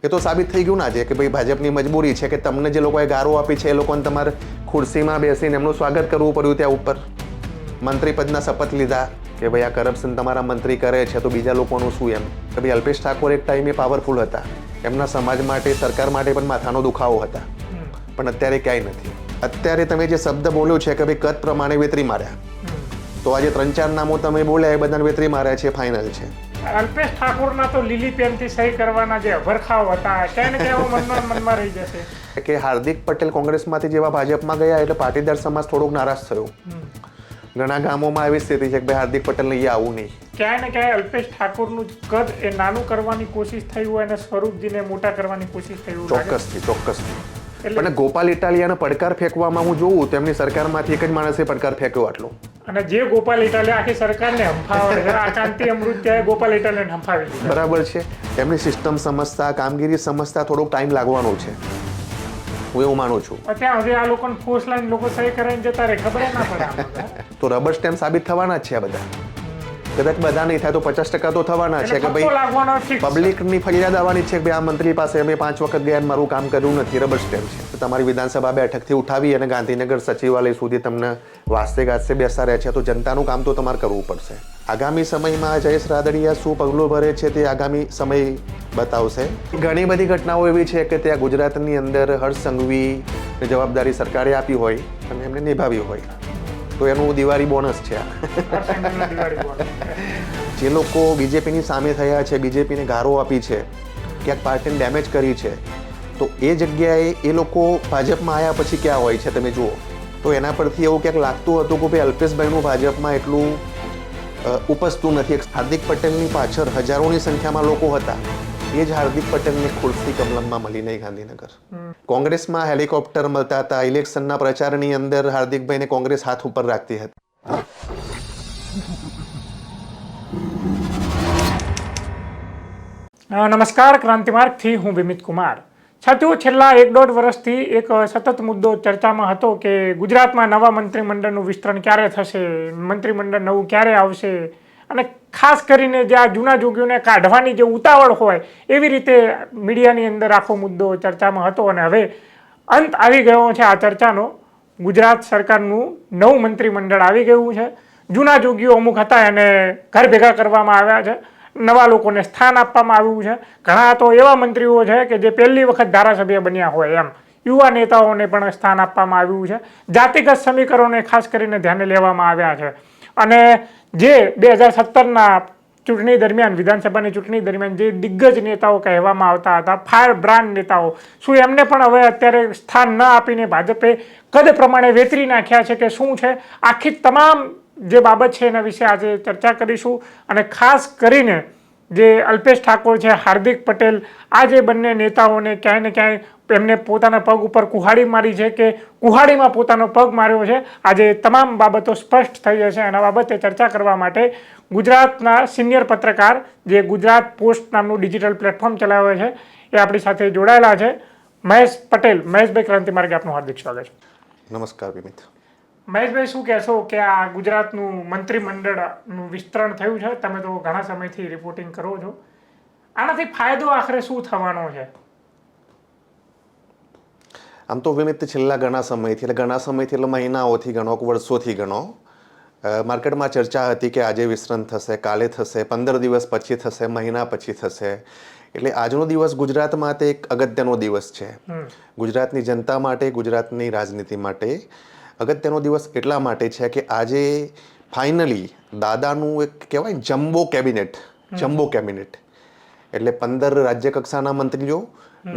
એ તો સાબિત થઈ ગયું ના છે કે ભાઈ ભાજપની મજબૂરી છે કે તમને જે લોકોએ ગારો આપી છે એ લોકોને તમારે ખુરશીમાં બેસીને એમનું સ્વાગત કરવું પડ્યું ત્યાં ઉપર. મંત્રી પદના શપથ લીધા કે ભાઈ આ કરપ્શન તમારા મંત્રી કરે છે તો બીજા લોકોનું શું એમ કે ભાઈ અલ્પેશ ઠાકોર એક ટાઈમે પાવરફુલ હતા, એમના સમાજ માટે સરકાર માટે પણ માથાનો દુખાવો હતા, પણ અત્યારે ક્યાંય નથી. અત્યારે તમે જે શબ્દ બોલ્યો છે કે ભાઈ કદ પ્રમાણે વેતરી માર્યા, તો આજે 3-4 નામો તમે બોલ્યા એ બધાને વેતરી માર્યા છે, ફાઇનલ છે. અલ્પેશ ઠાકોરના તો લીલી પેનથી સહી કરવાના જે અભરખાવ હતા ક્યાંય ને ક્યાંય મનમાં રહી જશે કે હાર્દિક પટેલ કોંગ્રેસમાંથી જેવા ભાજપમાં ગયા એટલે પાટીદાર સમાજ થોડોક નારાજ થયો. ઘણા ગામોમાં આવી સ્થિતિ છે કે ભાઈ હાર્દિક પટેલને અહીંયા આવું નહીં. ક્યાંય ને ક્યાંય અલ્પેશ ઠાકોરનું કદ એ નાનું કરવાની કોશિશ થઈ હોય અને સ્વરૂપજીને મોટા કરવાની કોશિશ થઈ હોય. ચોક્કસથી. પણ ગોપાલ ઇટાલિયાનો પડકાર ફેંકવામાં હું જોઉં તો એમની સરકારમાંથી એક જ માણસે પડકાર ફેંક્યો આટલો. અને જે ગોપાલ ઇટાલિયા આખી સરકારને હંફાવે છે, આ કાંતિ અમૃત્યાએ ગોપાલ ઇટાલિયાને હંફાવી દીધા. બરાબર છે. એમની સિસ્ટમ સમજતા, કામગીરી સમજતા થોડોક ટાઈમ લાગવાનો છે, હું એવું માનું છું. અત્યારે હવે આ લોકોને ફોર્સ લાઈન લોકો સહી કરીને જતા રહે, ખબર ના પડે. તો રબર સ્ટેમ્પ સાબિત થવાના જ છે આ બધા. કદાચ બધા નહીં થાય તો 50% તો થવાના છે કે ભાઈ પબ્લિકની ફરિયાદ આવવાની છે કે ભાઈ આ મંત્રી પાસે અમે 5 વખત ગયા મારું કામ કર્યું નથી, રબર સ્ટેમ્પ છે. તો તમારી વિધાનસભા બેઠકથી ઉઠાવી અને ગાંધીનગર સચિવાલય સુધી તમને વાસ્તે ગાસ્તે બેસતા રહે છે, તો જનતાનું કામ તો તમારે કરવું પડશે. આગામી સમયમાં જયેશ રાદડિયા શું પગલું ભરે છે તે આગામી સમય બતાવશે. ઘણી બધી ઘટનાઓ એવી છે કે ત્યાં ગુજરાતની અંદર હર્ષ સંઘવીની જવાબદારી સરકારે આપી હોય અને એમને નિભાવી હોય, તો એનું દિવાળી બોનસ છે. જે લોકો બીજેપીની સામે થયા છે, બીજેપીને ગારો આપી છે, ક્યાંક પાર્ટીને ડેમેજ કરી છે, તો એ જગ્યાએ એ લોકો ભાજપમાં આવ્યા પછી ક્યાં હોય છે તમે જુઓ. તો એના પરથી એવું ક્યાંક લાગતું હતું કે ભાઈ અલ્પેશભાઈનું ભાજપમાં એટલું ઉપજતું નથી. હાર્દિક પટેલની પાછળ હજારોની સંખ્યામાં લોકો હતા, એ જ હાર્દિક પટેલને ખુરશી કમલમમાં મળી નહીં ગાંધીનગર. કોંગ્રેસમાં હેલિકોપ્ટર મળતા હતા, ઇલેક્શનના પ્રચારની અંદર હાર્દિકભાઈને કોંગ્રેસ હાથ ઉપર રાખતી હતી. નમસ્કાર, ક્રાંતિમાર્ગથી હું વિમિત કુમાર. સાથીઓ, છેલ્લા 1-1.5 વર્ષથી એક સતત મુદ્દો ચર્ચામાં હતો કે ગુજરાતમાં નવા મંત્રીમંડળનું વિસ્તરણ ક્યારે થશે, મંત્રીમંડળ નવું ક્યારે આવશે, અને ખાસ કરીને જે આ જૂના જોગીઓને કાઢવાની જે ઉતાવળ હોય એવી રીતે મીડિયાની અંદર આખો મુદ્દો ચર્ચામાં હતો. અને હવે અંત આવી ગયો છે આ ચર્ચાનો. ગુજરાત સરકારનું નવું મંત્રીમંડળ આવી ગયું છે. જૂના જોગીઓ અમુક હતા એને ઘર ભેગા કરવામાં આવ્યા છે, નવા લોકોને સ્થાન આપવામાં આવ્યું છે. ઘણા તો એવા મંત્રીઓ છે કે જે પહેલી વખત ધારાસભ્ય બન્યા હોય એમ યુવા નેતાઓને પણ સ્થાન આપવામાં આવ્યું છે. જાતિગત સમીકરણોને ખાસ કરીને ધ્યાને લેવામાં આવ્યા છે. અને જે 2017ના ચૂંટણી દરમિયાન, વિધાનસભાની ચૂંટણી દરમિયાન જે દિગ્ગજ નેતાઓ કહેવામાં આવતા હતા, ફાયર બ્રાન્ડ નેતાઓ, શું એમને પણ હવે અત્યારે સ્થાન ન આપીને ભાજપે કદ પ્રમાણે વેતરી નાખ્યા છે કે શું છે? આખી તમામ જે બાબત છે એના વિશે આજે ચર્ચા કરીશું. અને ખાસ કરીને જે અલ્પેશ ઠાકોર છે, હાર્દિક પટેલ, આ જે બંને નેતાઓને ક્યાંય ને ક્યાંય એમને પોતાના પગ ઉપર કુહાડી મારી છે કે કુહાડીમાં પોતાનો પગ માર્યો છે, આજે તમામ બાબતો સ્પષ્ટ થઈ જશે. એના બાબતે ચર્ચા કરવા માટે ગુજરાતના સિનિયર પત્રકાર, જે ગુજરાત પોસ્ટ નામનું ડિજિટલ પ્લેટફોર્મ ચલાવે છે, એ આપણી સાથે જોડાયેલા છે. મહેશ પટેલ. મહેશભાઈ, ક્રાંતિમાર્ગે આપનું હાર્દિક સ્વાગત છે. નમસ્કાર વિમિત. મહેશભાઈ, શું કહેશો કે આ ગુજરાતનું મંત્રીમંડળનું વિસ્તરણ થયું છે? તમે તો ઘણા સમયથી રિપોર્ટિંગ કરો છો. આનાથી ફાયદો આખરે શું થવાનો છે? આમ તો વિમિત છેલ્લા ઘણા સમયથી એટલે મહિનાઓથી ગણો, વર્ષોથી ગણો, માર્કેટમાં ચર્ચા હતી કે આજે વિસ્તરણ થશે, કાલે થશે, 15 દિવસ પછી થશે, મહિના પછી થશે. એટલે આજનો દિવસ ગુજરાત માટે એક અગત્યનો દિવસ છે. ગુજરાતની જનતા માટે, ગુજરાતની રાજનીતિ માટે અગત્યનો દિવસ એટલા માટે છે કે આજે ફાઇનલી દાદાનું એક કહેવાય જમ્બો કેબિનેટ એટલે 15 રાજ્ય કક્ષાના મંત્રીઓ,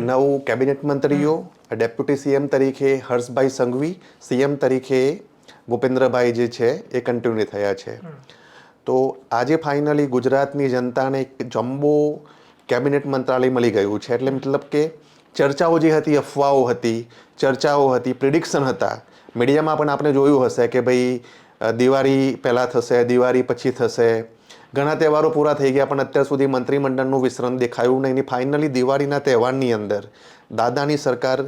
9 કેબિનેટ મંત્રીઓ, ડેપ્યુટી સીએમ તરીકે હર્ષભાઈ સંઘવી, સીએમ તરીકે ભૂપેન્દ્રભાઈ જે છે એ કન્ટિન્યુ થયા છે. તો આજે ફાઇનલી ગુજરાતની જનતાને એક જમ્બો કેબિનેટ મંત્રાલય મળી ગયું છે. એટલે મતલબ કે ચર્ચાઓ જે હતી, અફવાઓ હતી, ચર્ચાઓ હતી, પ્રિડિક્શન હતા, મીડિયામાં પણ આપણે જોયું હશે કે ભાઈ દિવાળી પહેલાં થશે, દિવાળી પછી થશે, ઘણા તહેવારો પૂરા થઈ ગયા પણ અત્યાર સુધી મંત્રીમંડળનું વિસ્તરણ દેખાયું નહીં. ફાઇનલી દિવાળીના તહેવારની અંદર દાદાની સરકાર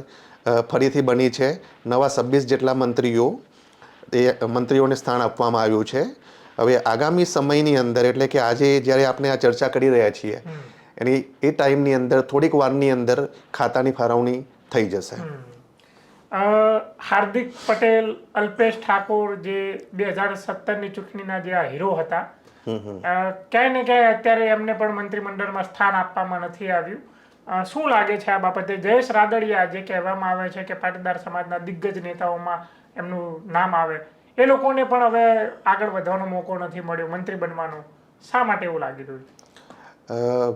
ફરીથી બની છે. નવા 26 જેટલા મંત્રીઓને સ્થાન આપવામાં આવ્યું છે. હવે આગામી સમયની અંદર એટલે કે આજે જ્યારે આપણે આ ચર્ચા કરી રહ્યા છીએ એની એ ટાઈમની અંદર થોડીક વારની અંદર ખાતાની ફાળવણી થઈ જશે. હાર્દિક પટેલ, અલ્પેશ ઠાકોર જે 2017ની ચૂંટણીના જે આ હીરો હતા, ક્યાંય ને ક્યાંય અત્યારે એમને પણ મંત્રીમંડળમાં સ્થાન આપવામાં નથી આવ્યું. શું લાગે છે આ બાબતે? જયેશ રાદડિયા જે કહેવામાં આવે છે કે પાટીદાર સમાજના દિગ્ગજ નેતાઓમાં એમનું નામ આવે, એ લોકોને પણ હવે આગળ વધવાનો મોકો નથી મળ્યો મંત્રી બનવાનો. શા માટે એવું લાગી રહ્યું છે?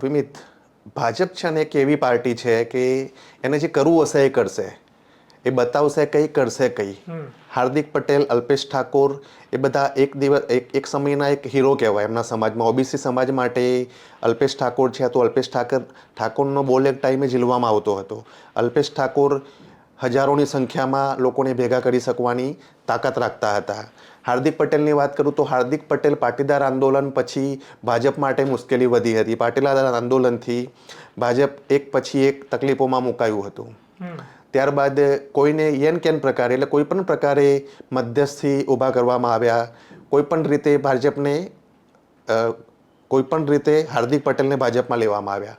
વિમિત, ભાજપ છે ને એક એવી પાર્ટી છે કે એને જે કરવું હશે એ કરશે, એ બતાવશે કઈ, કરશે કઈ. હાર્દિક પટેલ, અલ્પેશ ઠાકોર એ બધા એક સમયના એક હીરો કહેવાય એમના સમાજમાં. ઓબીસી સમાજ માટે અલ્પેશ ઠાકોર છે તો અલ્પેશ ઠાકોરનો બોલ એક ટાઈમે ઝીલવામાં આવતો હતો. અલ્પેશ ઠાકોર હજારોની સંખ્યામાં લોકોને ભેગા કરી શકવાની તાકાત રાખતા હતા. હાર્દિક પટેલની વાત કરું તો હાર્દિક પટેલ પાટીદાર આંદોલન પછી ભાજપ માટે મુશ્કેલી વધી હતી. પાટીદાર આંદોલનથી ભાજપ એક પછી એક તકલીફોમાં મુકાયું હતું. ત્યારબાદ કોઈને યેન કેન પ્રકારે એટલે કોઈ પણ પ્રકારે મધ્યસ્થી ઊભા કરવામાં આવ્યા. કોઈ પણ રીતે ભાજપને કોઈ પણ રીતે હાર્દિક પટેલને ભાજપમાં લેવામાં આવ્યા.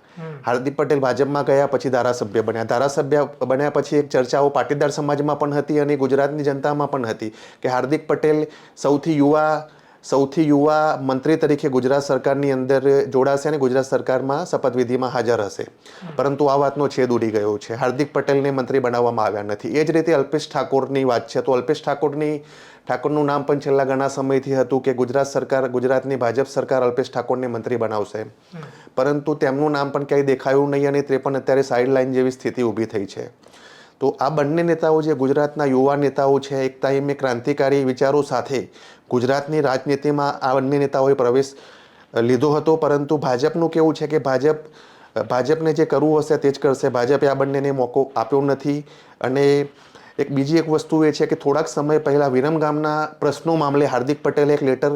હાર્દિક પટેલ ભાજપમાં ગયા પછી ધારાસભ્ય બન્યા. ધારાસભ્ય બન્યા પછી એક ચર્ચાઓ પાટીદાર સમાજમાં પણ હતી અને ગુજરાતની જનતામાં પણ હતી કે હાર્દિક પટેલ સૌથી યુવા મંત્રી તરીકે ગુજરાત સરકારની અંદર જોડાશે અને ગુજરાત સરકારમાં શપથવિધિમાં હાજર હશે. પરંતુ આ વાતનો છેદ ઉડી ગયો છે. હાર્દિક પટેલને મંત્રી બનાવવામાં આવ્યા નથી. એ જ રીતે અલ્પેશ ઠાકોરની વાત છે તો અલ્પેશ ઠાકોરનું નામ પણ છેલ્લા ઘણા સમયથી હતું કે ગુજરાતની ભાજપ સરકાર અલ્પેશ ઠાકોરને મંત્રી બનાવશે, પરંતુ તેમનું નામ પણ ક્યાંય દેખાયું નહીં અને તે પણ અત્યારે સાઇડ લાઇન જેવી સ્થિતિ ઊભી થઈ છે. તો આ બંને નેતાઓ જે ગુજરાતના યુવા નેતાઓ છે, એક ટાઈમે ક્રાંતિકારી વિચારો સાથે ગુજરાતની રાજનીતિમાં આ બંને નેતાઓએ પ્રવેશ લીધો હતો. પરંતુ ભાજપનું કેવું છે કે ભાજપને જે કરવું હશે તે જ કરશે. ભાજપે આ બંનેને મોકો આપ્યો નથી. અને બીજી એક વસ્તુ એ છે કે થોડાક સમય પહેલાં વિરમગામના પ્રશ્નો મામલે હાર્દિક પટેલે એક લેટર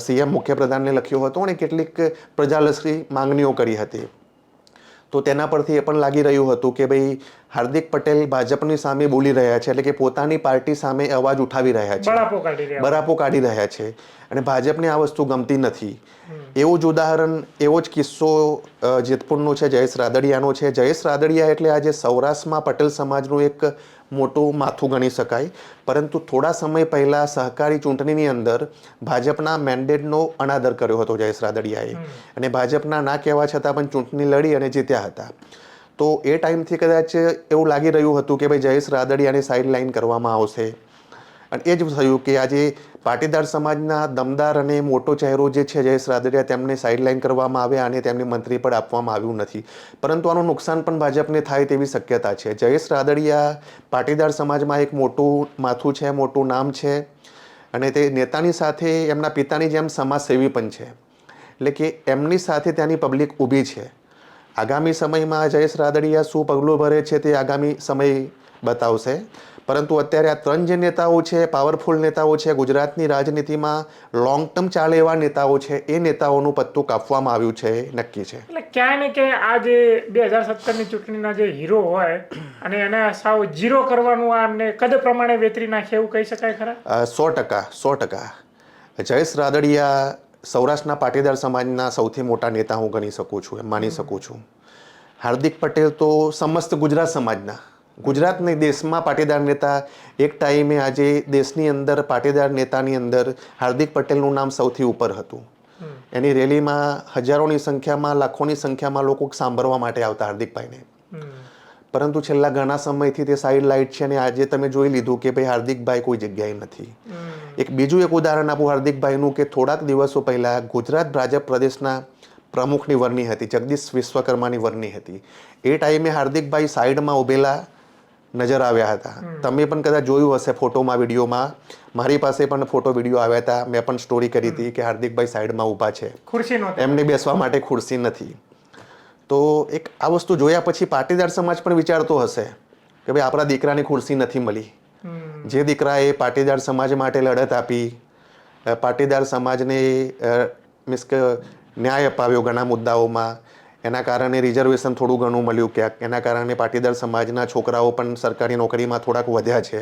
સીએમ મુખ્યપ્રધાનને લખ્યો હતો અને કેટલીક પ્રજાલક્ષી માંગણીઓ કરી હતી. તો તેના પરથી એ પણ લાગી રહ્યું હતું કે ભાઈ હાર્દિક પટેલ ભાજપની સામે બોલી રહ્યા છે, એટલે કે પોતાની પાર્ટી સામે અવાજ ઉઠાવી રહ્યા છે, બરાપો કાઢી રહ્યા છે અને ભાજપને આ વસ્તુ ગમતી નથી. એવું જ ઉદાહરણ, એવો જ કિસ્સો જેતપુરનો છે, જયેશ રાદડિયાનો છે. જયેશ રાદડિયા એટલે આજે સૌરાષ્ટ્રમાં પટેલ સમાજનું એક મોટું માથું ગણી શકાય. પરંતુ થોડા સમય પહેલાં સહકારી ચૂંટણીની અંદર ભાજપના મેન્ડેટનો અનાદર કર્યો હતો જયેશ રાદડિયાએ અને ભાજપના ના કહેવા છતાં પણ ચૂંટણી લડી અને જીત્યા હતા. તો એ ટાઈમથી કદાચ એવું લાગી રહ્યું હતું કે ભાઈ જયેશ રાદડિયાને સાઇડ લાઇન કરવામાં આવશે અને એ જ થયું કે આજે પાટીદાર સમાજના દમદાર અને મોટો ચહેરો જે છે જયેશ રાદડિયા, તેમને સાઇડલાઇન કરવામાં આવ્યા અને તેમને મંત્રી પદ આપવામાં આવ્યું નથી. પરંતુ આનું નુકસાન પણ ભાજપને થાય તેવી શક્યતા છે. જયેશ રાદડિયા પાટીદાર સમાજમાં એક મોટું માથું છે, મોટું નામ છે અને તે નેતાની સાથે એમના પિતાની જેમ સમાજસેવી પણ છે. એટલે કે એમની સાથે ત્યાંની પબ્લિક ઊભી છે. આગામી સમયમાં જયેશ રાદડિયા શું પગલું ભરે છે તે આગામી સમય બતાવશે. પરંતુ અત્યારે આ ત્રણ જે નેતાઓ છે, પાવરફુલ નેતાઓ છે, ગુજરાતની રાજનીતિમાં લોંગ ટર્મ ચાલે એવા નેતાઓ છે, એ નેતાઓનું પત્તું કાપવામાં આવ્યું છે, નક્કી છે. એટલે ક્યાંય ને કે આ જે 2017ની ચૂંટણીના જે હીરો હોય અને એને સાવ ઝીરો કરવાનું આ એમને કદ પ્રમાણે વેતરી નાખે એવું કહી શકાય ખરા? 100%. જયેશ રાદડિયા સૌરાષ્ટ્રના પાટીદાર સમાજના સૌથી મોટા નેતા હું ગણી શકું છું, એમ માની શકું છું. હાર્દિક પટેલ તો સમસ્ત ગુજરાત સમાજના, ગુજરાતની દેશમાં પાટીદાર નેતા. એક ટાઈમે આજે દેશની અંદર પાટીદાર નેતાની અંદર હાર્દિક પટેલનું નામ સૌથી ઉપર હતું. એની રેલીમાં હજારોની સંખ્યામાં, લાખોની સંખ્યામાં લોકો સાંભળવા માટે આવતા હાર્દિકભાઈને. પરંતુ છેલ્લા ઘણા સમયથી તે સાઇડ લાઇટ છે અને આજે તમે જોઈ લીધું કે ભાઈ હાર્દિકભાઈ કોઈ જગ્યાએ નથી. બીજું એક ઉદાહરણ આપું હાર્દિકભાઈનું કે થોડાક દિવસો પહેલા ગુજરાત ભાજપ પ્રદેશના પ્રમુખની વરણી હતી, જગદીશ વિશ્વકર્માની વરણી હતી. એ ટાઈમે હાર્દિકભાઈ સાઈડમાં ઉભેલા નજર આવ્યા હતા. તમે પણ કદાચ જોયું હશે ફોટોમાં, વિડીયોમાં. મારી પાસે પણ ફોટો વિડીયો આવ્યા હતા. મેં પણ સ્ટોરી કરી હતી કે હાર્દિકભાઈ સાઈડમાં ઊભા છે, એમને બેસવા માટે ખુરશી નથી. તો એક આ વસ્તુ જોયા પછી પાટીદાર સમાજ પણ વિચારતો હશે કે ભાઈ આપણા દીકરાની ખુરશી નથી મળી. જે દીકરાએ પાટીદાર સમાજ માટે લડત આપી, પાટીદાર સમાજને મીન્સ કે ન્યાય અપાવ્યો ઘણા મુદ્દાઓમાં, એના કારણે રિઝર્વેશન થોડું ઘણું મળ્યું ક્યાંક, એના કારણે પાટીદાર સમાજના છોકરાઓ પણ સરકારી નોકરીમાં થોડાક વધ્યા છે.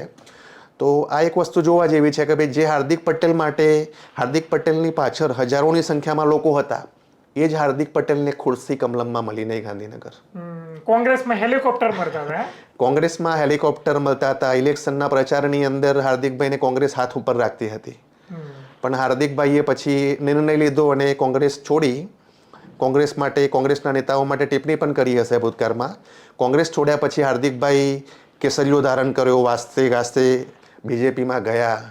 તો આ એક વસ્તુ જોવા જેવી છે કે ભાઈ જે હાર્દિક પટેલ માટે, હાર્દિક પટેલની પાછળ હજારોની સંખ્યામાં લોકો હતા, એ જ હાર્દિક પટેલને ખુરશી કમલમમાં મળી નહીં ગાંધીનગર. કોંગ્રેસમાં હેલિકોપ્ટર મળતા હતા. કોંગ્રેસમાં હેલિકોપ્ટર મળતા હતા. ઇલેક્શનના પ્રચારની અંદર હાર્દિકભાઈને કોંગ્રેસ હાથ ઉપર રાખતી હતી, પણ હાર્દિકભાઈએ પછી નિર્ણય લીધો અને કોંગ્રેસ છોડી. કોંગ્રેસ માટે, કોંગ્રેસના નેતાઓ માટે ટિપ્પણી પણ કરી હશે ભૂતકાળમાં. કોંગ્રેસ છોડ્યા પછી હાર્દિકભાઈ કેસરીઓ ધારણ કર્યો, વાસ્તે ગાસ્તે બીજેપીમાં ગયા.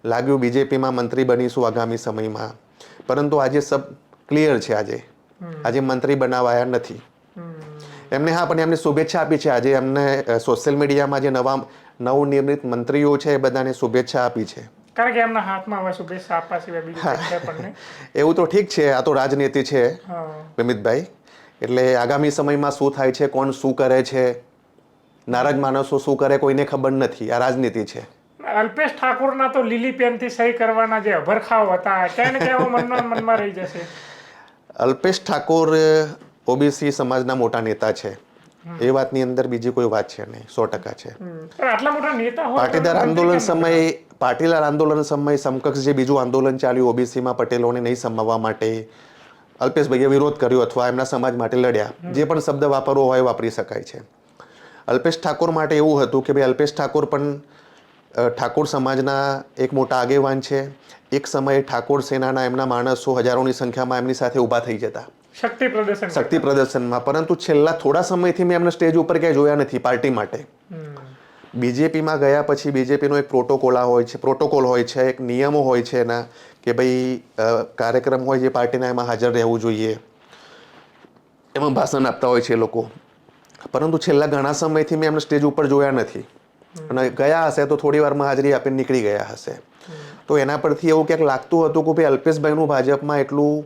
લાગ્યું બીજેપીમાં મંત્રી બનીશું આગામી સમયમાં, પરંતુ આજે સબ ક્લિયર છે. આજે મંત્રી બનાવાયા નથી એમને. હા, પણ એમને શુભેચ્છા આપી છે. આજે એમને સોશિયલ મીડિયામાં જે નવનિર્મિત મંત્રીઓ છે એ બધાને શુભેચ્છા આપી છે. કારણ કે એમના હાથમાં હવે શુભેચ્છા આપવા સિવાય બીજું કંઈ છે પણ નહીં. એવું તો ઠીક છે, આ તો રાજનીતિ છે વિમિતભાઈ. એટલે આગામી સમયમાં શું થાય છે, કોણ શું કરે છે, નારાજ માણસો શું કરે કોઈને ખબર નથી. આ રાજનીતિ છે. અલ્પેશ ઠાકોરના તો લીલી પેનથી સહી કરવાના જે અભરખાવ હતા ક્યાંય ને ક્યાં મનમાં રહી જશે. અલ્પેશ ઠાકોર ઓબીસી સમાજના મોટા નેતા છે, એ વાતની અંદર બીજી કોઈ વાત છે નહીં, 100% છે. આટલા મોટા નેતા હોય પાટીદાર આંદોલન સમયે સમકક્ષ જે બીજું આંદોલન ચાલ્યું ઓબીસીમાં પટેલોને નહીં સમાવવા માટે, અલ્પેશભાઈએ વિરોધ કર્યો અથવા એમના સમાજ માટે લડ્યા. જે પણ શબ્દ વાપરવો હોય વાપરી શકાય છે. અલ્પેશ ઠાકોર માટે એવું હતું કે ભાઈ અલ્પેશ ઠાકોર પણ ઠાકોર સમાજના એક મોટા આગેવાન છે. એક સમયે ઠાકોર સેનાના એમના માણસો હજારોની સંખ્યામાં એમની સાથે ઊભા થઈ જતા શક્તિ પ્રદર્શનમાં. પરંતુ છેલ્લા થોડા સમયથી મેં એમને સ્ટેજ ઉપર ક્યાંય જોયા નથી પાર્ટી માટે. બીજેપીમાં ગયા પછી બીજેપીનો એક પ્રોટોકોલ હોય છે, એક નિયમો હોય છે એના, કે ભાઈ કાર્યક્રમ હોય જે પાર્ટીના એમાં હાજર રહેવું જોઈએ, એમાં ભાષણ આપતા હોય છે એ લોકો. પરંતુ છેલ્લા ઘણા સમયથી મેં એમને સ્ટેજ ઉપર જોયા નથી, અને ગયા હશે તો થોડી વારમાં હાજરી આપીને નીકળી ગયા હશે. તો એના પરથી એવું ક્યાંક લાગતું હતું કે ભાઈ અલ્પેશભાઈનું ભાજપમાં એટલું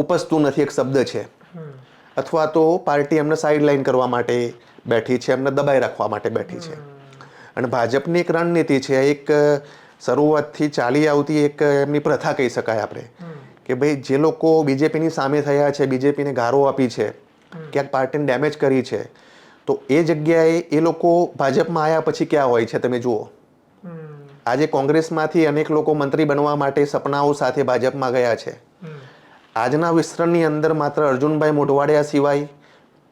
ઉપજતું નથી, એક શબ્દ છે, અથવા તો પાર્ટી એમને સાઇડ લાઇન કરવા માટે બેઠી છે, એમને દબાઈ રાખવા માટે બેઠી છે. અને ભાજપની એક રણનીતિ છે, એક શરૂઆતથી ચાલી આવતી એક એમની પ્રથા કહી શકાય આપણે, કે ભાઈ જે લોકો બીજેપીની સામે થયા છે, બીજેપીને ગારો આપી છે, ક્યાંક પાર્ટીને ડેમેજ કરી છે, તો એ જગ્યાએ એ લોકો ભાજપમાં આવ્યા પછી ક્યાં હોય છે તમે જુઓ. આજે કોંગ્રેસમાંથી અનેક લોકો મંત્રી બનવા માટે સપનાઓ સાથે ભાજપમાં ગયા છે. આજના વિસ્તરણની અંદર માત્ર અર્જુનભાઈ મોઢવાડિયા સિવાય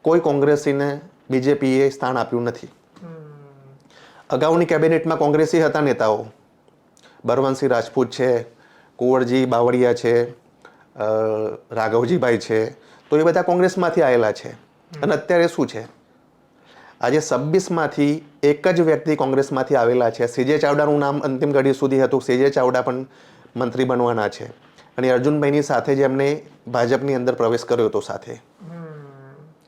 કોઈ કોંગ્રેસીને બીજેપીએ સ્થાન આપ્યું નથી. અગાઉની કેબિનેટમાં કોંગ્રેસી હતા નેતાઓ, બરવંતસિંહ રાજપૂત છે, કુંવરજી બાવળિયા છે, રાઘવજીભાઈ છે, તો એ બધા કોંગ્રેસમાંથી આવેલા છે. અને અત્યારે શું છે, આજે 26માંથી એક જ વ્યક્તિ કોંગ્રેસમાંથી આવેલા છે. સીજે ચાવડાનું નામ અંતિમ ઘડી સુધી હતું, સીજે ચાવડા પણ મંત્રી બનવાના છે. અને અર્જુનભાઈની સાથે જ એમને ભાજપની અંદર પ્રવેશ કર્યો હતો સાથે.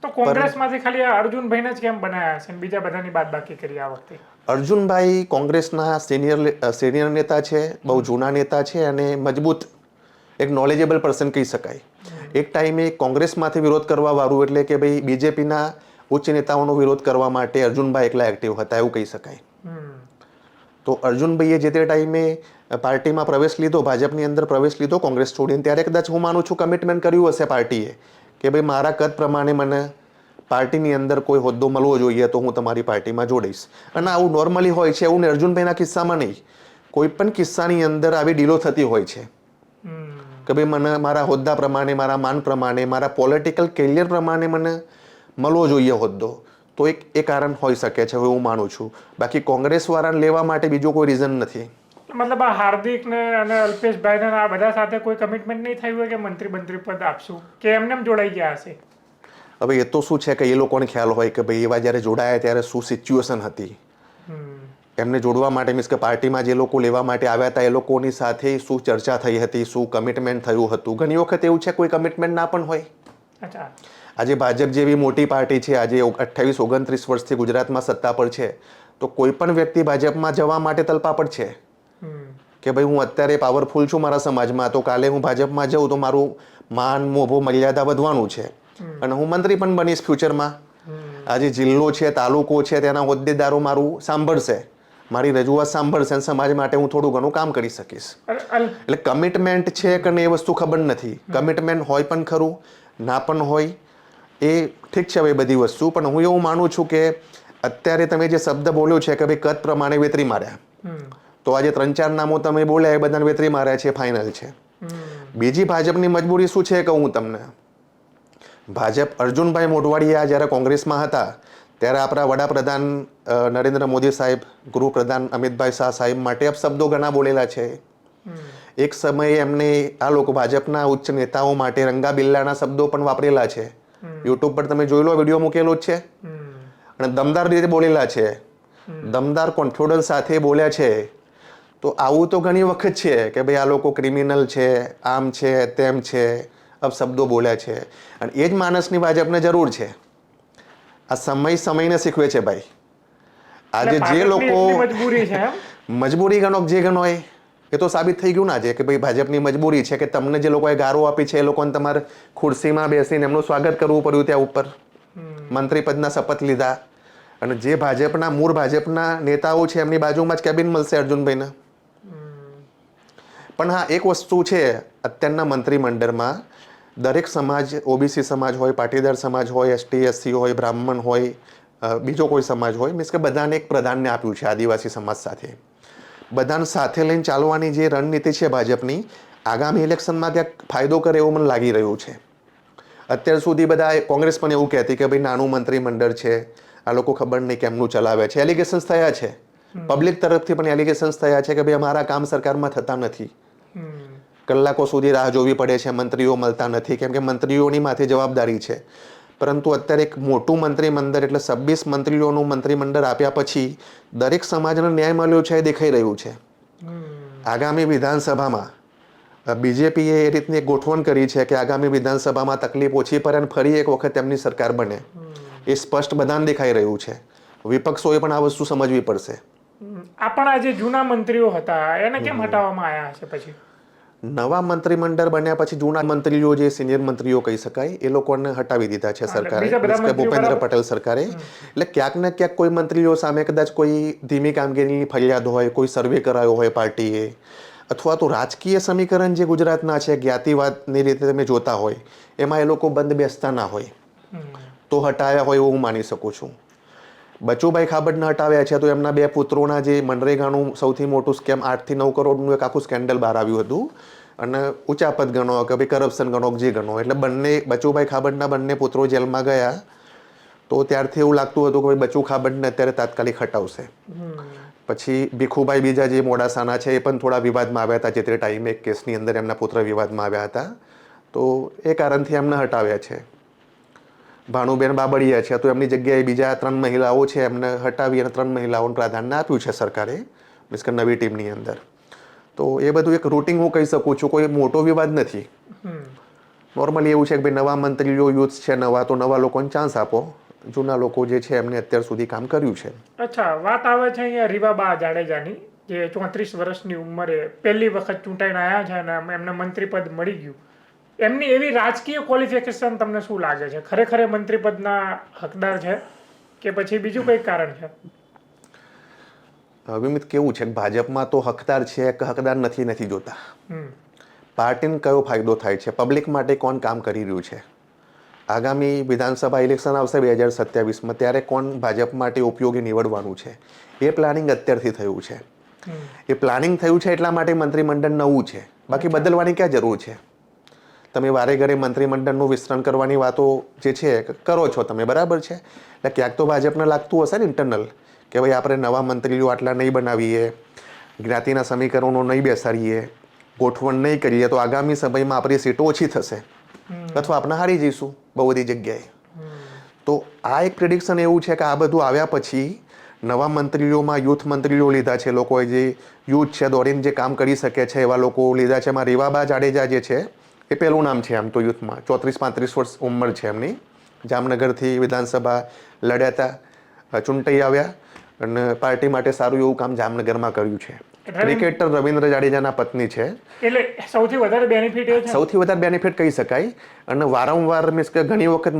તો કોંગ્રેસમાંથી ખાલી અર્જુનભાઈને જ કેમ બનાવ્યા છે, બીજા બધાની બાદબાકી કરી આ વખતે? અર્જુનભાઈ કોંગ્રેસના સિનિયર નેતા છે, બહુ જૂના નેતા છે, અને મજબૂત એક નોલેજેબલ પર્સન કહી શકાય. એક ટાઈમે કોંગ્રેસમાંથી વિરોધ કરવા વાળું, એટલે કે ભાઈ બીજેપીના ઉચ્ચ નેતાઓનો વિરોધ કરવા માટે અર્જુનભાઈ એકલા એક્ટિવ હતા એવું કહી શકાય. તો અર્જુનભાઈએ જે તે ટાઈમે પાર્ટીમાં પ્રવેશ લીધો, ભાજપની અંદર પ્રવેશ લીધો કોંગ્રેસ છોડીને, ત્યારે કદાચ હું માનું છું કમિટમેન્ટ કર્યું હશે પાર્ટીએ કે ભાઈ મારા કદ પ્રમાણે મને પાર્ટીની અંદર કોઈ હોદ્દો મળવો જોઈએ તો હું તમારી પાર્ટીમાં જોડીશ. અને આવું નોર્મલી હોય છે, એવું અર્જુનભાઈના કિસ્સામાં નહીં, કોઈ પણ કિસ્સાની અંદર આવી ડીલો થતી હોય છે કે ભાઈ મને મારા હોદ્દા પ્રમાણે, મારા માન પ્રમાણે, મારા પોલિટિકલ કેરિયર પ્રમાણે મને મળવો જોઈએ હોદ્દો. તો એ કારણ હોઈ શકે છે, હું માનું છું. બાકી કોંગ્રેસ વાળાને લેવા માટે બીજો કોઈ રીઝન નથી. મતલબ આ હાર્દિક ને અને અલ્પેશભાઈ ને આ બધા સાથે કોઈ કમિટમેન્ટ નહીં થયું હોય કે મંત્રી પદ આપશું, કે એમને જોડાઈ ગયા હશે? હવે એ તો શું છે કે એ લોકોને ખ્યાલ હોય કે ભાઈ એવા જ્યારે જોડાયા ત્યારે શું સિચ્યુએશન હતી. એમને જોડવા માટે મીન્સ કે પાર્ટીમાં જે લોકો લેવા માટે આવ્યા હતા એ લોકોની સાથે શું ચર્ચા થઈ હતી, શું કમિટમેન્ટ થયું હતું. ઘણી વખત એવું છે કોઈ કમિટમેન્ટ ના પણ હોય. આજે ભાજપ જેવી મોટી પાર્ટી છે, આજે 28-29 વર્ષથી ગુજરાતમાં સત્તા પર છે, તો કોઈ પણ વ્યક્તિ ભાજપમાં જવા માટે તલપાપડ છે કે ભાઈ હું અત્યારે પાવરફુલ છું મારા સમાજમાં, તો કાલે હું ભાજપમાં જાઉં તો મારું માન, મોભો, મર્યાદા વધવાનું છે અને હું મંત્રી પણ બનીશ ફ્યુચરમાં. આજે જિલ્લો છે, તાલુકો છે, તેના હોદ્દેદારો મારું સાંભળશે, મારી રજૂઆત સાંભળશે અને સમાજ માટે હું થોડું ઘણું કામ કરી શકીશ. એટલે કમિટમેન્ટ છે કે એ વસ્તુ ખબર નથી. કમિટમેન્ટ હોય પણ ખરું, ના પણ હોય, એ ઠીક છે હવે બધી વસ્તુ. પણ હું એવું માનું છું કે અત્યારે તમે જે શબ્દ બોલ્યો છે કે ભાઈ કદ પ્રમાણે વેતરી માર્યા, તો આજે 3-4 નામો તમે બોલ્યા એ બધાને વેતરી માર્યા છે, ફાઇનલ છે. બીજી ભાજપની મજબૂરી શું છે કહું હું તમને. ભાજપ અર્જુનભાઈ મોઢવાડિયા જ્યારે કોંગ્રેસમાં હતા ત્યારે આપણા વડાપ્રધાન નરેન્દ્ર મોદી સાહેબ, ગૃહપ્રધાન અમિતભાઈ શાહ સાહેબ માટે અપશબ્દો ઘણા બોલેલા છે. એક સમયે એમને આ લોકો ભાજપના ઉચ્ચ નેતાઓ માટે રંગા બિલ્લાના શબ્દો પણ વાપરેલા છે. યુટ્યુબ પર તમે જોઈ લો, વિડીયો મૂકેલો જ છે. અને દમદાર રીતે બોલેલા છે, દમદાર કોન્ફિડન્સ સાથે બોલ્યા છે. તો આવું તો ઘણી વખત છે કે ભાઈ આ લોકો ક્રિમિનલ છે, આમ છે, તેમ છે, અપશબ્દો બોલ્યા છે. અને એ જ માણસની ભાજપને જરૂર છે. આ સમયને શીખવે છે ભાઈ. આજે જે લોકો મજબૂરી છે, મજબૂરી ગણો જે ગણો એ તો સાબિત થઈ ગયું ના છે કે ભાઈ ભાજપની મજબૂરી છે કે તમને જે લોકોએ ગારો આપી છે એ લોકોને તમારે ખુરશીમાં બેસીને એમનું સ્વાગત કરવું પડ્યું ત્યાં ઉપર, મંત્રી પદના શપથ લીધા. અને જે ભાજપના મૂળ ભાજપના નેતાઓ છે એમની બાજુમાં જ કેબિન મળશે અર્જુનભાઈને. પણ હા, એક વસ્તુ છે, અત્યારના મંત્રીમંડળમાં દરેક સમાજ, ઓબીસી સમાજ હોય, પાટીદાર સમાજ હોય, એસટી એસસી હોય, બ્રાહ્મણ હોય, બીજો કોઈ સમાજ હોય, મીન્સ કે બધાને એક પ્રધાનને આપ્યું છે આદિવાસી સમાજ સાથે. બધાને સાથે લઈને ચાલવાની જે રણનીતિ છે ભાજપની, આગામી ઇલેક્શનમાં ત્યાં ફાયદો કરે એવું મને લાગી રહ્યું છે. અત્યાર સુધી બધા કોંગ્રેસ પણ એવું કહેતી કે ભાઈ નાનું મંત્રીમંડળ છે, આ લોકો ખબર નહીં કેમનું ચલાવે છે. એલિગેશન્સ થયા છે, પબ્લિક તરફથી પણ એલિગેશન્સ થયા છે કે ભાઈ અમારા કામ સરકારમાં થતા નથી, કલાકો સુધી રાહ જોવી પડે છે, મંત્રીઓ મળતા નથી, કેમ કે મંત્રીઓની માથે જવાબદારી છે. પરંતુ અત્યારે એક મોટું મંત્રીમંડળ એટલે 26 મંત્રીઓનું મંત્રીમંડળ આપ્યા પછી દરેક સમાજને ન્યાય મળ્યો છે એ દેખાઈ રહ્યું છે. આગામી વિધાનસભામાં બીજેપીએ એ રીતની ગોઠવણ કરી છે કે આગામી વિધાનસભામાં તકલીફ ઓછી પડે અને ફરી એક વખત તેમની સરકાર બને. એ સ્પષ્ટ બધાને દેખાઈ રહ્યું છે. વિપક્ષોએ પણ આ વસ્તુ સમજવી પડશે. આપણા જે જૂના મંત્રીઓ હતા એને કેમ હટાવવામાં આવ્યા હશે પછી? નવા મંત્રીમંડળ બન્યા પછી જૂના મંત્રીઓ, જે સિનિયર મંત્રીઓ કહી શકાય, એ લોકોને હટાવી દીધા છે સરકારે, ભૂપેન્દ્ર પટેલ સરકારે. એટલે ક્યાંક ને ક્યાંક કોઈ મંત્રીઓ સામે કદાચ કોઈ ધીમી કામગીરીની ફરિયાદ હોય, કોઈ સર્વે કરાયો હોય પાર્ટીએ, અથવા તો રાજકીય સમીકરણ જે ગુજરાતના છે, જ્ઞાતિવાદની રીતે તમે જોતા હોય, એમાં એ લોકો બંધ બેસતા ના હોય તો હટાયા હોય એવું હું માની શકું છું. બચુભાઈ ખાબડને હટાવ્યા છે તો એમના 2 પુત્રોના જે મનરેગાનું સૌથી મોટું સ્કેમ 8 થી 9 કરોડનું એક આખું સ્કેન્ડલ બહાર આવ્યું હતું. અને ઉચાપત ગણો કે ભાઈ કરપ્શન ગણો જે ગણો, એટલે બંને બચુભાઈ ખાબડના બંને પુત્રો જેલમાં ગયા. તો ત્યારથી એવું લાગતું હતું કે ભાઈ બચુ ખાબડને અત્યારે તાત્કાલિક હટાવશે. પછી ભીખુભાઈ બીજા જે મોડાસાના છે એ પણ થોડા વિવાદમાં આવ્યા હતા, જે તે ટાઈમે એક કેસની અંદર એમના પુત્ર વિવાદમાં આવ્યા હતા. તો એ કારણથી એમને હટાવ્યા છે. ભાનુબેન બાબડિયા છે તો એમની જગ્યાએ બીજા 3 મહિલાઓ છે એમને હટાવી અને 3 મહિલાઓને પ્રાધાન્ય આપ્યું છે સરકારે, મીન્સ કે નવી ટીમની અંદર. તો એ બધું એક રૂટિન હું કહી શકું છું, કોઈ મોટો વિવાદ નથી. નોર્મલી એવું છે કે ભાઈ નવા મંત્રીઓ યુથ છે, નવા તો નવા લોકોને ચાન્સ આપો, જૂના લોકો જે છે એમને અત્યાર સુધી કામ કર્યું છે. અચ્છા, વાત આવે છે અહીંયા રીવાબા જાડેજાની, જે 34 વર્ષની ઉંમરે પહેલી વખત ચૂંટાઈને આવ્યા છે અને એમને મંત્રી પદ મળી ગયું. એમની એવી રાજકીય ક્વોલિફિકેશન તમને શું લાગે છે? ખરેખર મંત્રી પદના હકદાર છે કે પછી બીજું કંઈક કારણ છે? વિમિત, કેવું છે, ભાજપમાં તો હકદાર છે કે હકદાર નથી જોતા. પાર્ટીને કયો ફાયદો થાય છે, પબ્લિક માટે કોણ કામ કરી રહ્યું છે. આગામી વિધાનસભા ઇલેક્શન આવશે 2027માં, ત્યારે કોણ ભાજપ માટે ઉપયોગી નીવડવાનું છે, એ પ્લાનિંગ અત્યારથી થયું છે. એ પ્લાનિંગ થયું છે એટલા માટે મંત્રીમંડળ નવું છે, બાકી બદલવાની ક્યાં જરૂર છે? તમે વારે ઘરે મંત્રીમંડળનું વિસ્તરણ કરવાની વાતો જે છે કરો છો તમે, બરાબર છે. એટલે ક્યાંક તો ભાજપને લાગતું હશે ને ઇન્ટરનલ કે ભાઈ આપણે નવા મંત્રીઓ આટલા નહીં બનાવીએ, જ્ઞાતિના સમીકરણો નહીં બેસાડીએ, ગોઠવણ નહીં કરીએ તો આગામી સમયમાં આપણી સીટો ઓછી થશે અથવા આપણે હારી જઈશું બહુ બધી જગ્યાએ. તો આ એક પ્રિડિક્શન એવું છે કે આ બધું આવ્યા પછી નવા મંત્રીઓમાં યુથ મંત્રીઓ લીધા છે, લોકોએ જે યુથ છે દોડીને જે કામ કરી શકે છે એવા લોકો લીધા છે. એમાં રીવાબા જાડેજા જે છે એ પહેલું નામ છે આમ તો યુથમાં, 34-35 વર્ષ ઉંમર છે એમની. જામનગરથી વિધાનસભા લડ્યા હતા, ચૂંટાઈ આવ્યા અને પાર્ટી માટે સારું એવું કામ જામનગરમાં કર્યું છે. ક્રિકેટર રવિન્દ્ર જાડેજાના પત્ની છે, એટલે સૌથી વધારે બેનિફિટ એ છે, સૌથી વધારે બેનિફિટ કહી શકાય. અને વારંવાર મીન્સ કે ઘણી વખત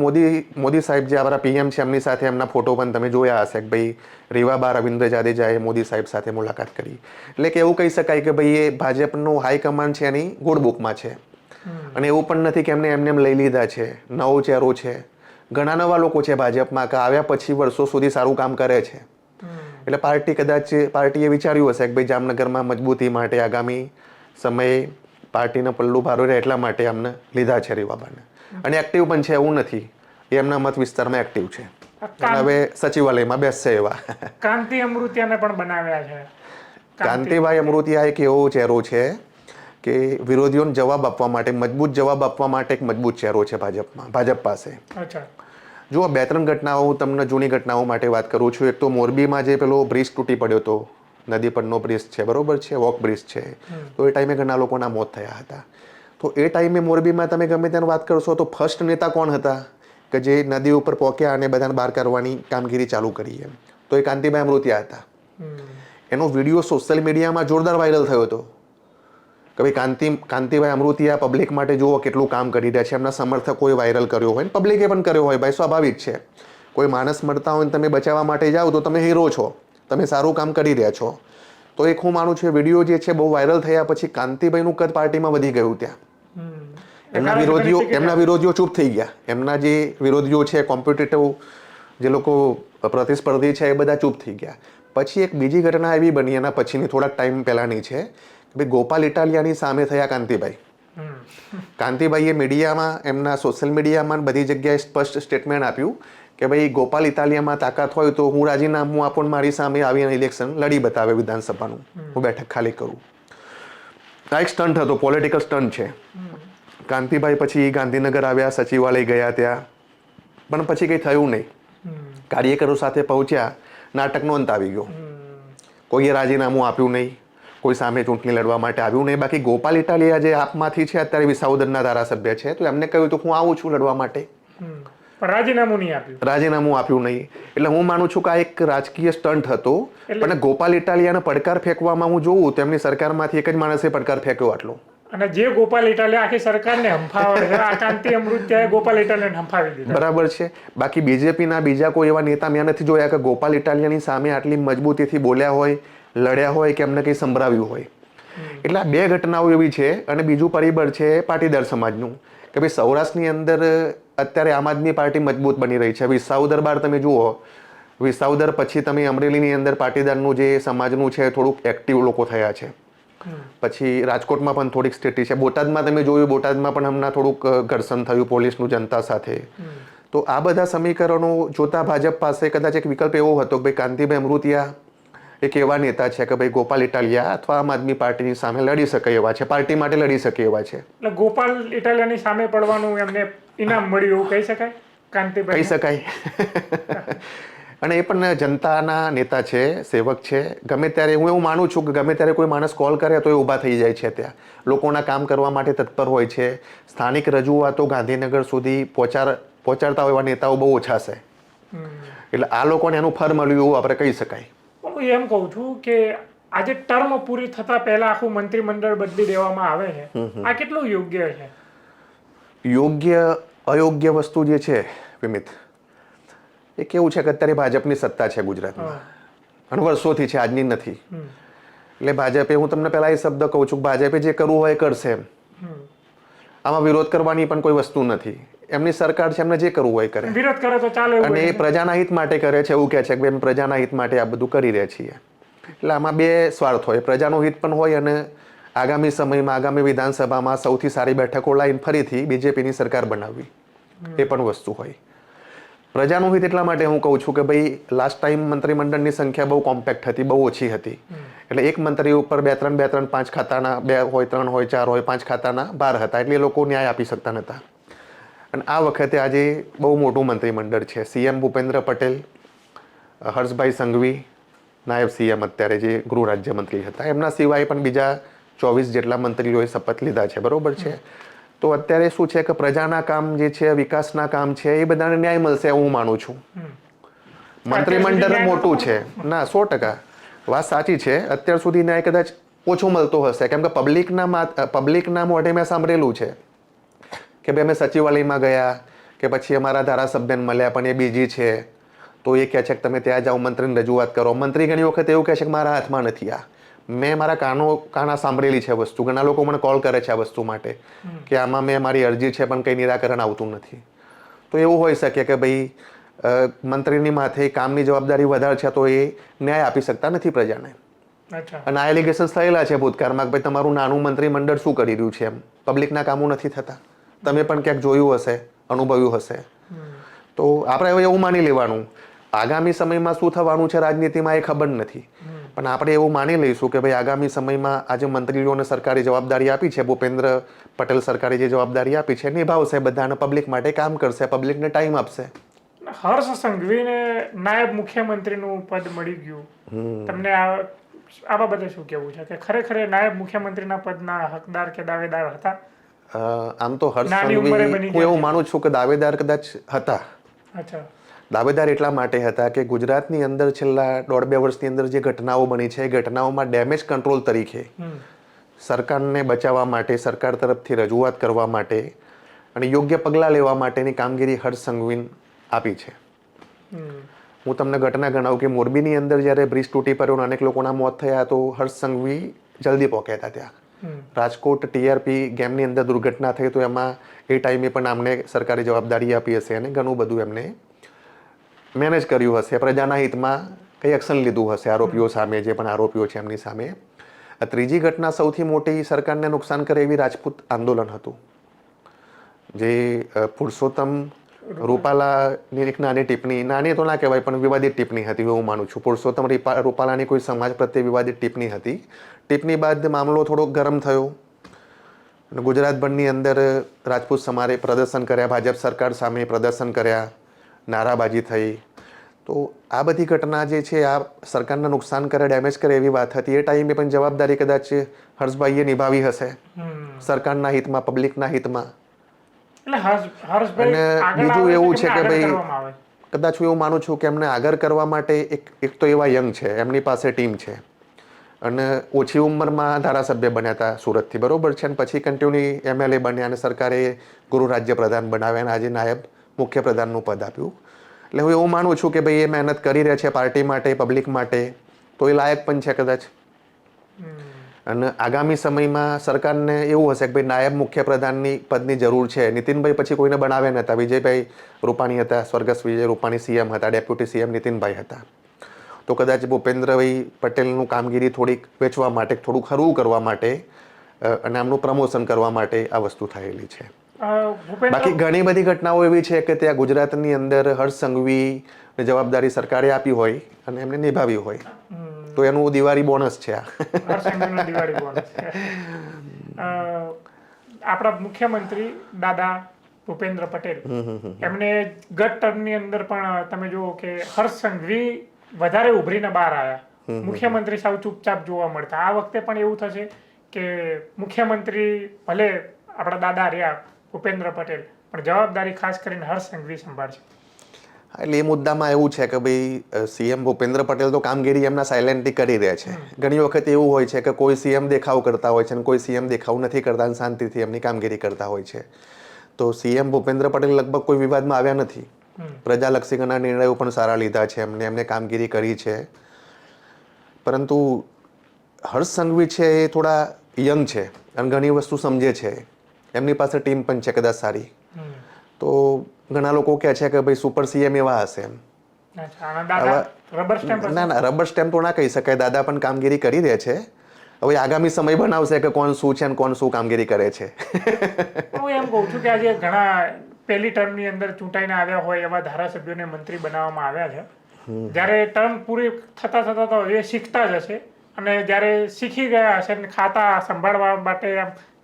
મોદી સાહેબ જે આપણા પીએમ છે એમની સાથે એમના ફોટો પણ તમે જોયા હશે કે ભાઈ રીવાબા રવિન્દ્ર જાડેજાએ મોદી સાહેબ સાથે મુલાકાત કરી. એટલે કે એવું કહી શકાય કે ભાઈ એ ભાજપનું હાઈકમાન્ડ છે એની ગુડ બુકમાં છે. અને એવું પણ નથી કે એમને લઈ લીધા છે, નવો ચહેરો છે. ઘણા નવા લોકો છે ભાજપમાં કે આવ્યા પછી વર્ષો સુધી સારું કામ કરે છે. એટલે પાર્ટીએ વિચાર્યું હશે કે ભાઈ જામનગરમાં મજબૂતી માટે આગામી સમયે પાર્ટીના પલ્લું ભારું રહે એટલા માટે અમને લીધા છે રીવાબાને. અને એક્ટિવ પણ છે એવું નથી, એ એમના મત વિસ્તારમાં એક્ટિવ છે. હવે સચિવાલયમાં બેસશે એવા. કાંતિ અમૃતિયાને પણ બનાવ્યા છે. કાંતિભાઈ અમૃતિયા એક એવો ચહેરો છે કે વિરોધીઓને જવાબ આપવા માટે, મજબૂત જવાબ આપવા માટે એક મજબૂત ચહેરો છે ભાજપ પાસે. જુઓ, 2-3 ઘટનાઓ હું તમને જૂની ઘટનાઓ માટે વાત કરું છું. એક તો મોરબીમાં જે પેલો બ્રિજ તૂટી પડ્યો હતો, નદી પરનો બ્રિજ છે, બરોબર છે, વોક બ્રિજ છે, તો એ ટાઈમે ઘણા લોકોના મોત થયા હતા. તો એ ટાઈમે મોરબીમાં તમે ગમે ત્યાં વાત કરશો તો ફર્સ્ટ નેતા કોણ હતા કે જે નદી ઉપર પહોંચ્યા અને બધાને બહાર કરવાની કામગીરી ચાલુ કરી? એમ તો એ કાંતિભાઈ અમૃતિયા હતા. એનો વિડીયો સોશિયલ મીડિયામાં જોરદાર વાયરલ થયો હતો કે ભાઈ કાંતિભાઈ અમૃતિયા પબ્લિક માટે જુઓ કેટલું કામ કરી રહ્યા છે. એમના સમર્થકોએ વાયરલ કર્યો હોય, પબ્લિકે પણ કર્યો હોય. ભાઈ, સ્વાભાવિક છે, કોઈ માણસ મળતા હોય ને તમે બચાવવા માટે જાઓ તો તમે હીરો છો, તમે સારું કામ કરી રહ્યા છો. તો એક હું માનું છું વિડીયો જે છે બહુ વાયરલ થયા પછી કાંતિભાઈનું કદ પાર્ટીમાં વધી ગયું. ત્યાં એમના વિરોધીઓ ચૂપ થઈ ગયા. એમના જે વિરોધીઓ છે, કોમ્પિટિટિવ જે લોકો પ્રતિસ્પર્ધી છે, એ બધા ચૂપ થઈ ગયા. પછી એક બીજી ઘટના એવી બની એના પછીની, થોડાક ટાઈમ પહેલાની છે કે ભાઈ ગોપાલ ઇટાલિયાની સામે થયા કાંતિભાઈ. કાંતિભાઈએ મીડિયામાં, એમના સોશિયલ મીડિયામાં બધી જગ્યાએ સ્પષ્ટ સ્ટેટમેન્ટ આપ્યું કે ભાઈ ગોપાલ ઇટાલિયામાં તાકાત હોય તો હું રાજીનામું આપું, મારી સામે આવીને ઇલેક્શન લડી બતાવે વિધાનસભાનું, હું બેઠક ખાલી કરું. આ એક સ્ટન્ટ હતો, પોલિટિકલ સ્ટન્ટ છે. કાંતિભાઈ પછી ગાંધીનગર આવ્યા, સચિવાલય ગયા ત્યાં, પણ પછી કંઈ થયું નહીં. કાર્યકરો સાથે પહોંચ્યા, નાટકનો અંત આવી ગયો. કોઈએ રાજીનામું આપ્યું નહીં, કોઈ સામે ચૂંટણી લડવા માટે આવ્યું નહીં. બાકી ગોપાલ ઇટાલિયા જે આપમાંથી છે, અત્યારે વિસાવદરના ધારાસભ્ય છે, તો એમને કહ્યું તો હું આવું છું લડવા માટે, રાજીનામું આપ્યું નહીં. એટલે હું માનું છું કે આ એક રાજકીય સ્ટન્ટ હતો. પણ ગોપાલ ઇટાલિયાને પડકાર ફેંકવામાં હું જોઉં તો એમની સરકારમાંથી એક જ માણસે પડકાર ફેંક્યો આટલો. અને જે ગોપાલ ઇટાલિયા આખી સરકારને હંફાવે છે, આ કાંતિ અમૃતિયાએ ગોપાલ ઇટાલિયાને હંફાવી દીધા. બરાબર છે. બાકી બીજેપીના બીજા કોઈ એવા નેતા મેં નથી જોયા કે ગોપાલ ઇટાલિયાની સામે આટલી મજબૂતીથી બોલ્યા હોય, લડ્યા હોય કે એમને કંઈ સંભળાવ્યું હોય. એટલે આ 2 ઘટનાઓ એવી છે. અને બીજું પરિબળ છે પાટીદાર સમાજનું કે ભાઈ સૌરાષ્ટ્રની અંદર અત્યારે આમ આદમી પાર્ટી મજબૂત બની રહી છે. વિસાવદર બાર તમે જુઓ, વિસાવદર પછી તમે અમરેલીની અંદર પાટીદારનું જે સમાજનું છે થોડુંક એક્ટિવ લોકો થયા છે. પછી રાજકોટમાં પણ થોડીક સ્થિતિ છે. બોટાદમાં તમે જોયું, બોટાદમાં પણ હમણાં થોડુંક ઘર્ષણ થયું પોલીસનું જનતા સાથે. તો આ બધા સમીકરણો જોતા ભાજપ પાસે કદાચ એક વિકલ્પ એવો હતો કે ભાઈ કાંતિભાઈ અમૃતિયા એક એવા નેતા છે કે ભાઈ ગોપાલ ઇટાલિયા અથવા આમ આદમી પાર્ટીની સામે લડી શકે એવા છે, પાર્ટી માટે લડી શકે એવા છે. એટલે ગોપાલ ઇટાલિયાની સામે પડવાનું એમને ઇનામ મળ્યું એવું કહી શકાય? કાંતિભાઈ કહી શકાય. અને એ પણ જનતાના નેતા છે, સેવક છે. ગમે ત્યારે હું એવું માનું છું કે ગમે ત્યારે કોઈ માણસ કોલ કરે તો એ ઊભા થઈ જાય છે. ત્યાં લોકોના કામ કરવા માટે તત્પર હોય છે. સ્થાનિક રજૂઆતો ગાંધીનગર સુધી પહોંચાડતા હોય એવા નેતાઓ બહુ ઓછા છે. એટલે આ લોકોને એનું ફળ મળ્યું એવું આપણે કહી શકાય. હું એમ કહું છું કે આજે ટર્મ પૂરી થતા પહેલા આખું મંત્રીમંડળ બદલી દેવામાં આવે છે, આ કેટલું યોગ્ય છે? યોગ્ય અયોગ્ય વસ્તુ જે છે વિમિત, એ કેવું છે કે અત્યારે ભાજપની સત્તા છે ગુજરાતમાં અને વર્ષોથી છે, આજની નથી. એટલે ભાજપે, હું તમને પહેલા એ શબ્દ કહું છું કે ભાજપે જે કરવું હોય એ કરશે. આમાં વિરોધ કરવાની પણ કોઈ વસ્તુ નથી. એમની સરકાર છે, એમને જે કરવું હોય કરે. વિરોધ કરે તો ચાલે. અને એ પ્રજાના હિત માટે કરે છે, એવું કહે છે કે અમે પ્રજાના હિત માટે આ બધું કરી રહ્યા છીએ. એટલે આમાં 2 સ્વાર્થ હોય, પ્રજાનું હિત પણ હોય અને આગામી સમયમાં, આગામી વિધાનસભામાં સૌથી સારી બેઠકો લાવીને ફરીથી બીજેપીની સરકાર બનાવવી, એ પણ વસ્તુ હોય. પ્રજાનું હિત એટલા માટે હું કહું છું કે ભાઈ લાસ્ટ ટાઈમ મંત્રીમંડળની સંખ્યા બહુ કોમ્પેક્ટ હતી, બહુ ઓછી હતી. એટલે એક મંત્રી ઉપર 2-3, 5 ખાતાના, 2 હોય, 3 હોય, 4 હોય, 5 ખાતાના 12 હતા. એટલે એ લોકો ન્યાય આપી શકતા નહોતા. અને આ વખતે આજે બહુ મોટું મંત્રીમંડળ છે. સીએમ ભૂપેન્દ્ર પટેલ, હર્ષભાઈ સંઘવી નાયબ સીએમ અત્યારે જે ગૃહ રાજ્યમંત્રી હતા, એમના સિવાય પણ બીજા 24 જેટલા મંત્રીઓએ શપથ લીધા છે. બરોબર છે. તો અત્યારે શું છે કે પ્રજાના કામ જે છે, વિકાસના કામ છે, એ બધાને ન્યાય મળશે એવું હું માનું છું. મંત્રીમંડળ મોટું છે ના, 100% વાત સાચી છે. અત્યાર સુધી ન્યાય કદાચ ઓછો મળતો હશે, કેમ કે પબ્લિકના મોઢે મેં સાંભળેલું છે કે ભાઈ અમે સચિવાલયમાં ગયા કે પછી અમારા ધારાસભ્યને મળ્યા પણ એ બીજી છે, તો એ કહે છે કે તમે ત્યાં જાઓ, મંત્રીને રજૂઆત કરો. મંત્રી ઘણી વખત એવું કહે છે કે મારા હાથમાં નથી આ. મેં મારા કાના સાંભળેલી છે વસ્તુ. ઘણા લોકો મને કોલ કરે છે આ વસ્તુ માટે કે આમાં મેં મારી અરજી છે પણ કંઈ નિરાકરણ આવતું નથી. તો એવું હોઈ શકે કે ભાઈ મંત્રીની માથે કામની જવાબદારી વધારે છે તો એ ન્યાય આપી શકતા નથી પ્રજાને. અચ્છા. અને આ એલિગેશન્સ થયેલા છે ભૂતકાળમાં કે ભાઈ તમારું નાનું મંત્રીમંડળ શું કરી રહ્યું છે, એમ પબ્લિકના કામો નથી થતા. તમે પણ ક્યાંક જોયું હશે, અનુભવ્યું હશે. તો આપણે હવે એવું માની લેવાનું, આગામી સમયમાં શું થવાનું છે રાજનીતિમાં એ ખબર નથી, પણ આપણે એવું માની લઈશું કે ભાઈ આગામી સમયમાં આજે મંત્રીઓને સરકારી જવાબદારી આપી છે, ભૂપેન્દ્ર પટેલ સરકારે જે જવાબદારી આપી છે નિભાવશે, બધાને પબ્લિક માટે કામ કરશે, પબ્લિકને ટાઈમ આપશે. હર્ષ સંઘવીને નાયબ મુખ્યમંત્રીનું પદ મળી ગયું, તમને આ બાબતે શું કહેવું છે કે ખરેખર એ નાયબ મુખ્યમંત્રીના પદના હકદાર કે દાવેદાર હતા? આમ તો હર્ષ નાની ઉંમરે સંઘવી બની હું એવું માનું છું કે દાવેદાર કદાચ હતા. અચ્છા. દાવેદાર એટલા માટે હતા કે ગુજરાતની અંદર છેલ્લા 1.5-2 વર્ષની અંદર જે ઘટનાઓ બની છે એ ઘટનાઓમાં ડેમેજ કંટ્રોલ તરીકે સરકારને બચાવવા માટે, સરકાર તરફથી રજૂઆત કરવા માટે અને યોગ્ય પગલાં લેવા માટેની કામગીરી હર્ષ સંઘવીને આપી છે. હું તમને ઘટના ગણાવું કે મોરબીની અંદર જ્યારે બ્રિજ તૂટી પડ્યો અને અનેક લોકોના મોત થયા તો હર્ષ સંઘવી જલ્દી પહોંચ્યા હતા ત્યાં. રાજકોટ ટીઆરપી ગેમની અંદર દુર્ઘટના થઈ તો એમાં એ ટાઈમે પણ આમને સરકારી જવાબદારી આપી હશે અને ઘણું બધું એમને મેનેજ કર્યું હશે, પ્રજાના હિતમાં કંઈ એક્શન લીધું હશે આરોપીઓ સામે, જે પણ આરોપીઓ છે એમની સામે. ત્રીજી ઘટના સૌથી મોટી સરકારને નુકસાન કરે એવી રાજપૂત આંદોલન હતું, જે પુરુષોત્તમ રૂપાલાની એક નાની ટિપ્પણી, નાની તો ના કહેવાય પણ વિવાદિત ટિપ્પણી હતી હું માનું છું. પુરુષોત્તમ રૂપાલાની કોઈ સમાજ પ્રત્યે વિવાદિત ટિપ્પણી હતી. ટિપ્પણી બાદ મામલો થોડો ગરમ થયો અને ગુજરાતભરની અંદર રાજપૂત સમાજે પ્રદર્શન કર્યા, ભાજપ સરકાર સામે પ્રદર્શન કર્યા, નારાબાજી થઈ. તો આ બધી ઘટના જે છે આ સરકારને નુકસાન કરે, ડેમેજ કરે એવી વાત હતી. એ ટાઈમે પણ જવાબદારી કદાચ હર્ષભાઈએ નિભાવી હશે સરકારના હિતમાં, પબ્લિકના હિતમાં. અને બીજું એવું છે કે ભાઈ કદાચ હું એવું માનું છું કે એમને આગળ કરવા માટે એક તો એવા યંગ છે, એમની પાસે ટીમ છે અને ઓછી ઉંમરમાં ધારાસભ્ય બન્યા હતા સુરતથી, બરોબર છે, અને પછી કન્ટિન્યુ એમએલએ બન્યા અને સરકારે ગૃહ રાજ્ય પ્રધાન બનાવ્યા અને આજે નાયબ મુખ્યપ્રધાનનું પદ આપ્યું. એટલે હું એવું માનું છું કે ભાઈ એ મહેનત કરી રહ્યા છે પાર્ટી માટે, પબ્લિક માટે, તો એ લાયક પણ છે કદાચ. અને આગામી સમયમાં સરકારને એવું હશે કે ભાઈ નાયબ મુખ્યપ્રધાનની પદની જરૂર છે. નીતિનભાઈ પછી કોઈને બનાવ્યા નહોતા, વિજયભાઈ રૂપાણી હતા, સ્વર્ગસ્થ વિજય રૂપાણી સીએમ હતા, ડેપ્યુટી સીએમ નીતિનભાઈ હતા. તો કદાચ ભૂપેન્દ્રભાઈ પટેલનું કામગીરી થોડીક વેચવા માટે, થોડુંક હરવું કરવા માટે અને આમનું પ્રમોશન કરવા માટે આ વસ્તુ થયેલી છે. બાકી ઘણી બધી ઘટનાઓ એવી છે કે ત્યાં ગુજરાતની અંદર હર્ષ સંઘવી જવાબદારી સરકારે આપી હોય અને એમને નિભાવી હોય, તો એનું દિવાળી બોનસ છે આ. આપણા મુખ્યમંત્રી દાદા ભૂપેન્દ્ર પટેલ, એમને ગત ટર્મની અંદર પણ તમે જુઓ કે હર્ષ સંઘવી વધારે ઉભરીને બહાર આવ્યા, મુખ્યમંત્રી સાવ ચૂપચાપ જોવા મળતા. આ વખતે પણ એવું થશે કે મુખ્યમંત્રી ભલે આપણા દાદા રહ્યા ભૂપેન્દ્ર પટેલ, પણ જવાબદારી ખાસ કરીને હર્ષ સંઘવી સંભાળશે? એટલે એ મુદ્દામાં એવું છે કે ભાઈ સીએમ ભૂપેન્દ્ર પટેલ તો કામગીરી એમના સાયલેન્ટલી કરી રહ્યા છે. ઘણી વખત એવું હોય છે કે કોઈ સીએમ દેખાવ કરતા હોય છે અને કોઈ સીએમ દેખાવ નથી કરતા અને શાંતિથી એમની કામગીરી કરતા હોય છે. તો સીએમ ભૂપેન્દ્ર પટેલ લગભગ કોઈ વિવાદમાં આવ્યા નથી. પ્રજાલક્ષી ઘણા નિર્ણયો પણ સારા લીધા છે એમને કામગીરી કરી છે. પરંતુ હર્ષ સંઘવી છે એ થોડા યંગ છે અને ઘણી વસ્તુ સમજે છે, એમની પાસે ટીમ પણ છે કદાચ સારી. તો ઘણા લોકો કહે છે કે ભાઈ સુપર સીએમ એવા હશે એમ. ના ના, રબર સ્ટેમ્પ તો ના કહી શકાય, દાદા પણ કામગીરી કરી રહ્યા છે. હવે આગામી સમય બનાવશે કે કોણ શું છે અને કોણ શું કામગીરી કરે છે. હું એમ કહું છું કે આજે ઘણા પહેલી ટર્મની અંદર ચૂંટાઈને આવ્યા હોય એવા ધારાસભ્યોને મંત્રી બનાવવામાં આવ્યા છે. જ્યારે ટર્મ પૂરી થતા થતા તો એ શીખતા જ હશે અને જ્યારે શીખી ગયા હશે અને ખાતા સંભાળવા માટે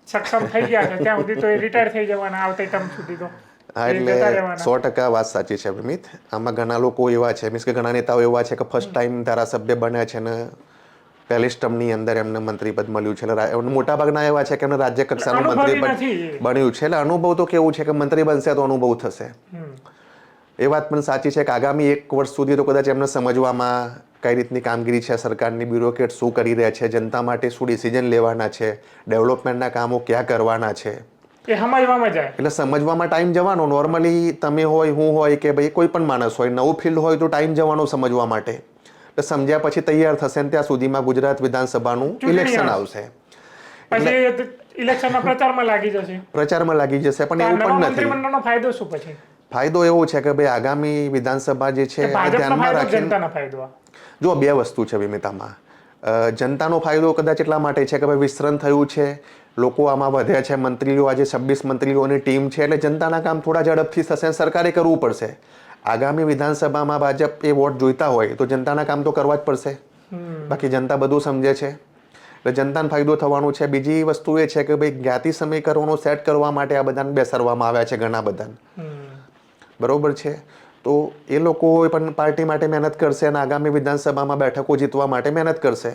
સક્ષમ થઈ ગયા છે ત્યાં સુધી તો એ રિટાયર થઈ જવાના આવતી ટર્મ સુધી તો. હા, એટલે 100% વાત સાચી છે વિમિત. આમાં ઘણા લોકો એવા છે, મીન્સ કે ઘણા નેતાઓ એવા છે કે ફર્સ્ટ ટાઈમ ધારાસભ્ય બન્યા છે ને પહેલી ટર્મની અંદર એમને મંત્રી પદ મળ્યું છે. મોટા ભાગના એવા છે કે એમને રાજ્ય કક્ષાનું મંત્રી પદ બન્યું છે. એટલે અનુભવ તો કેવું છે કે મંત્રી બનશે તો અનુભવ થશે. એ વાત પણ સાચી છે કે આગામી 1 વર્ષ સુધી તો કદાચ એમને સમજવામાં કઈ રીતની કામગીરી છે સરકારની, બ્યુરોક્રેટ શું કરી રહ્યા છે, જનતા માટે શું ડિસિઝન લેવાના છે, ડેવલપમેન્ટના કામો ક્યાં કરવાના છે, એ સમજવામાં જાય. એટલે સમજવામાં ટાઈમ જવાનો. નોર્મલી તમે હોય, હું હોય કે ભાઈ કોઈ પણ માણસ હોય, નવું ફિલ્ડ હોય તો ટાઈમ જવાનો સમજવા માટે. એટલે સમજ્યા પછી તૈયાર થશે ને ત્યાં સુધીમાં ગુજરાત વિધાનસભાનું ઇલેક્શન આવશે. પછી ઇલેક્શનના પ્રચારમાં લાગી જશે. પણ એવું પણ નથી. મંત્રીમંડળનો ફાયદો શું પછી? ફાયદો એવો છે કે ભાઈ આગામી વિધાનસભા જે છે ધ્યાનમાં રાખીને જો 2 વસ્તુ છે વિમિતામાં. જનતાનો ફાયદો કદાચ એટલા માટે છે કે ભાઈ વિસ્તરણ થયું છે, લોકો આમાં વધ્યા છે, મંત્રીઓ આજે 26 મંત્રીઓની ટીમ છે, એટલે જનતાના કામ થોડા ઝડપથી થશે, સરકારે કરવું પડશે. આગામી વિધાનસભામાં ભાજપ એ વોટ જોઈતા હોય તો જનતાના કામ તો કરવા જ પડશે. બાકી જનતા બધું સમજે છે એટલે જનતાને ફાયદો થવાનો છે. બીજી વસ્તુ એ છે કે ભાઈ જ્ઞાતિ સમીકરણો સેટ કરવા માટે આ બધાને બેસાડવામાં આવ્યા છે, ઘણા બધાને, બરોબર છે. તો એ લોકો પણ પાર્ટી માટે મહેનત કરશે અને આગામી વિધાનસભામાં બેઠકો જીતવા માટે મહેનત કરશે.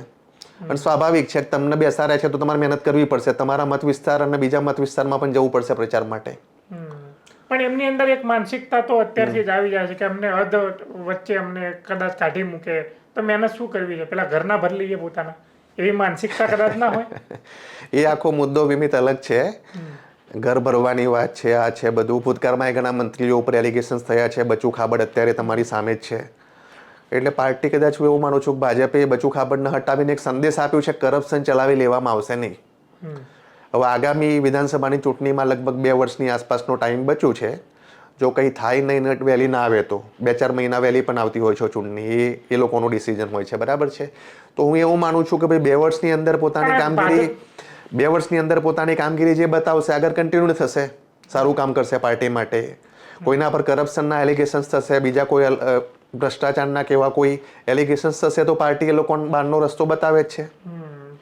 પણ સ્વાભાવિક છે કે તમને બેસાડ્યા છે તો તમારે મહેનત કરવી પડશે, તમારા મત વિસ્તાર અને બીજા મત વિસ્તારમાં પણ જવું પડશે પ્રચાર માટે. પણ એમની અંદર એક માનસિકતા તો અત્યારથી જ આવી જાય છે કે અમને હદ વચ્ચે અમને કદાચ કાઢી મૂકે તો મહેનત શું કરવી છે, પેલા ઘરના ભર લઈએ પોતાના, એવી માનસિકતા કદાચ ના હોય. એ આખો મુદ્દો વિમિત અલગ છે. ઘર ભરવાની વાત છે, આ છે બધું. ભૂતકાળમાં ઘણા મંત્રીઓ ઉપર એલિગેશન્સ થયા છે. બચુ ખાબડ અત્યારે તમારી સામે જ છે. એટલે પાર્ટી કદાચ હું એવું માનું છું કે ભાજપે બચુ ખાબડને હટાવીને એક સંદેશ આપ્યું છે, કરપ્શન ચલાવી લેવામાં આવશે નહીં. હવે આગામી વિધાનસભાની ચૂંટણીમાં લગભગ 2 વર્ષની આસપાસનો ટાઈમ બચ્યું છે. જો કંઈ થાય નહીં ને વહેલી ના આવે તો 2-4 મહિના વહેલી પણ આવતી હોય છે ચૂંટણી, એ લોકોનું ડિસિઝન હોય છે, બરાબર છે. તો હું એવું માનું છું કે ભાઈ 2 વર્ષની અંદર પોતાની કામગીરી 2 વર્ષની અંદર પોતાની કામગીરી જે બતાવશે આગળ કન્ટિન્યુ થશે, સારું કામ કરશે પાર્ટી માટે. કોઈના પર કરપ્શનના એલિગેશન્સ થશે, બીજા કોઈ ભ્રષ્ટાચારના કેવા કોઈ એલિગેશન્સ થશે તો પાર્ટી એ લોકોને બહારનો રસ્તો બતાવે જ છે.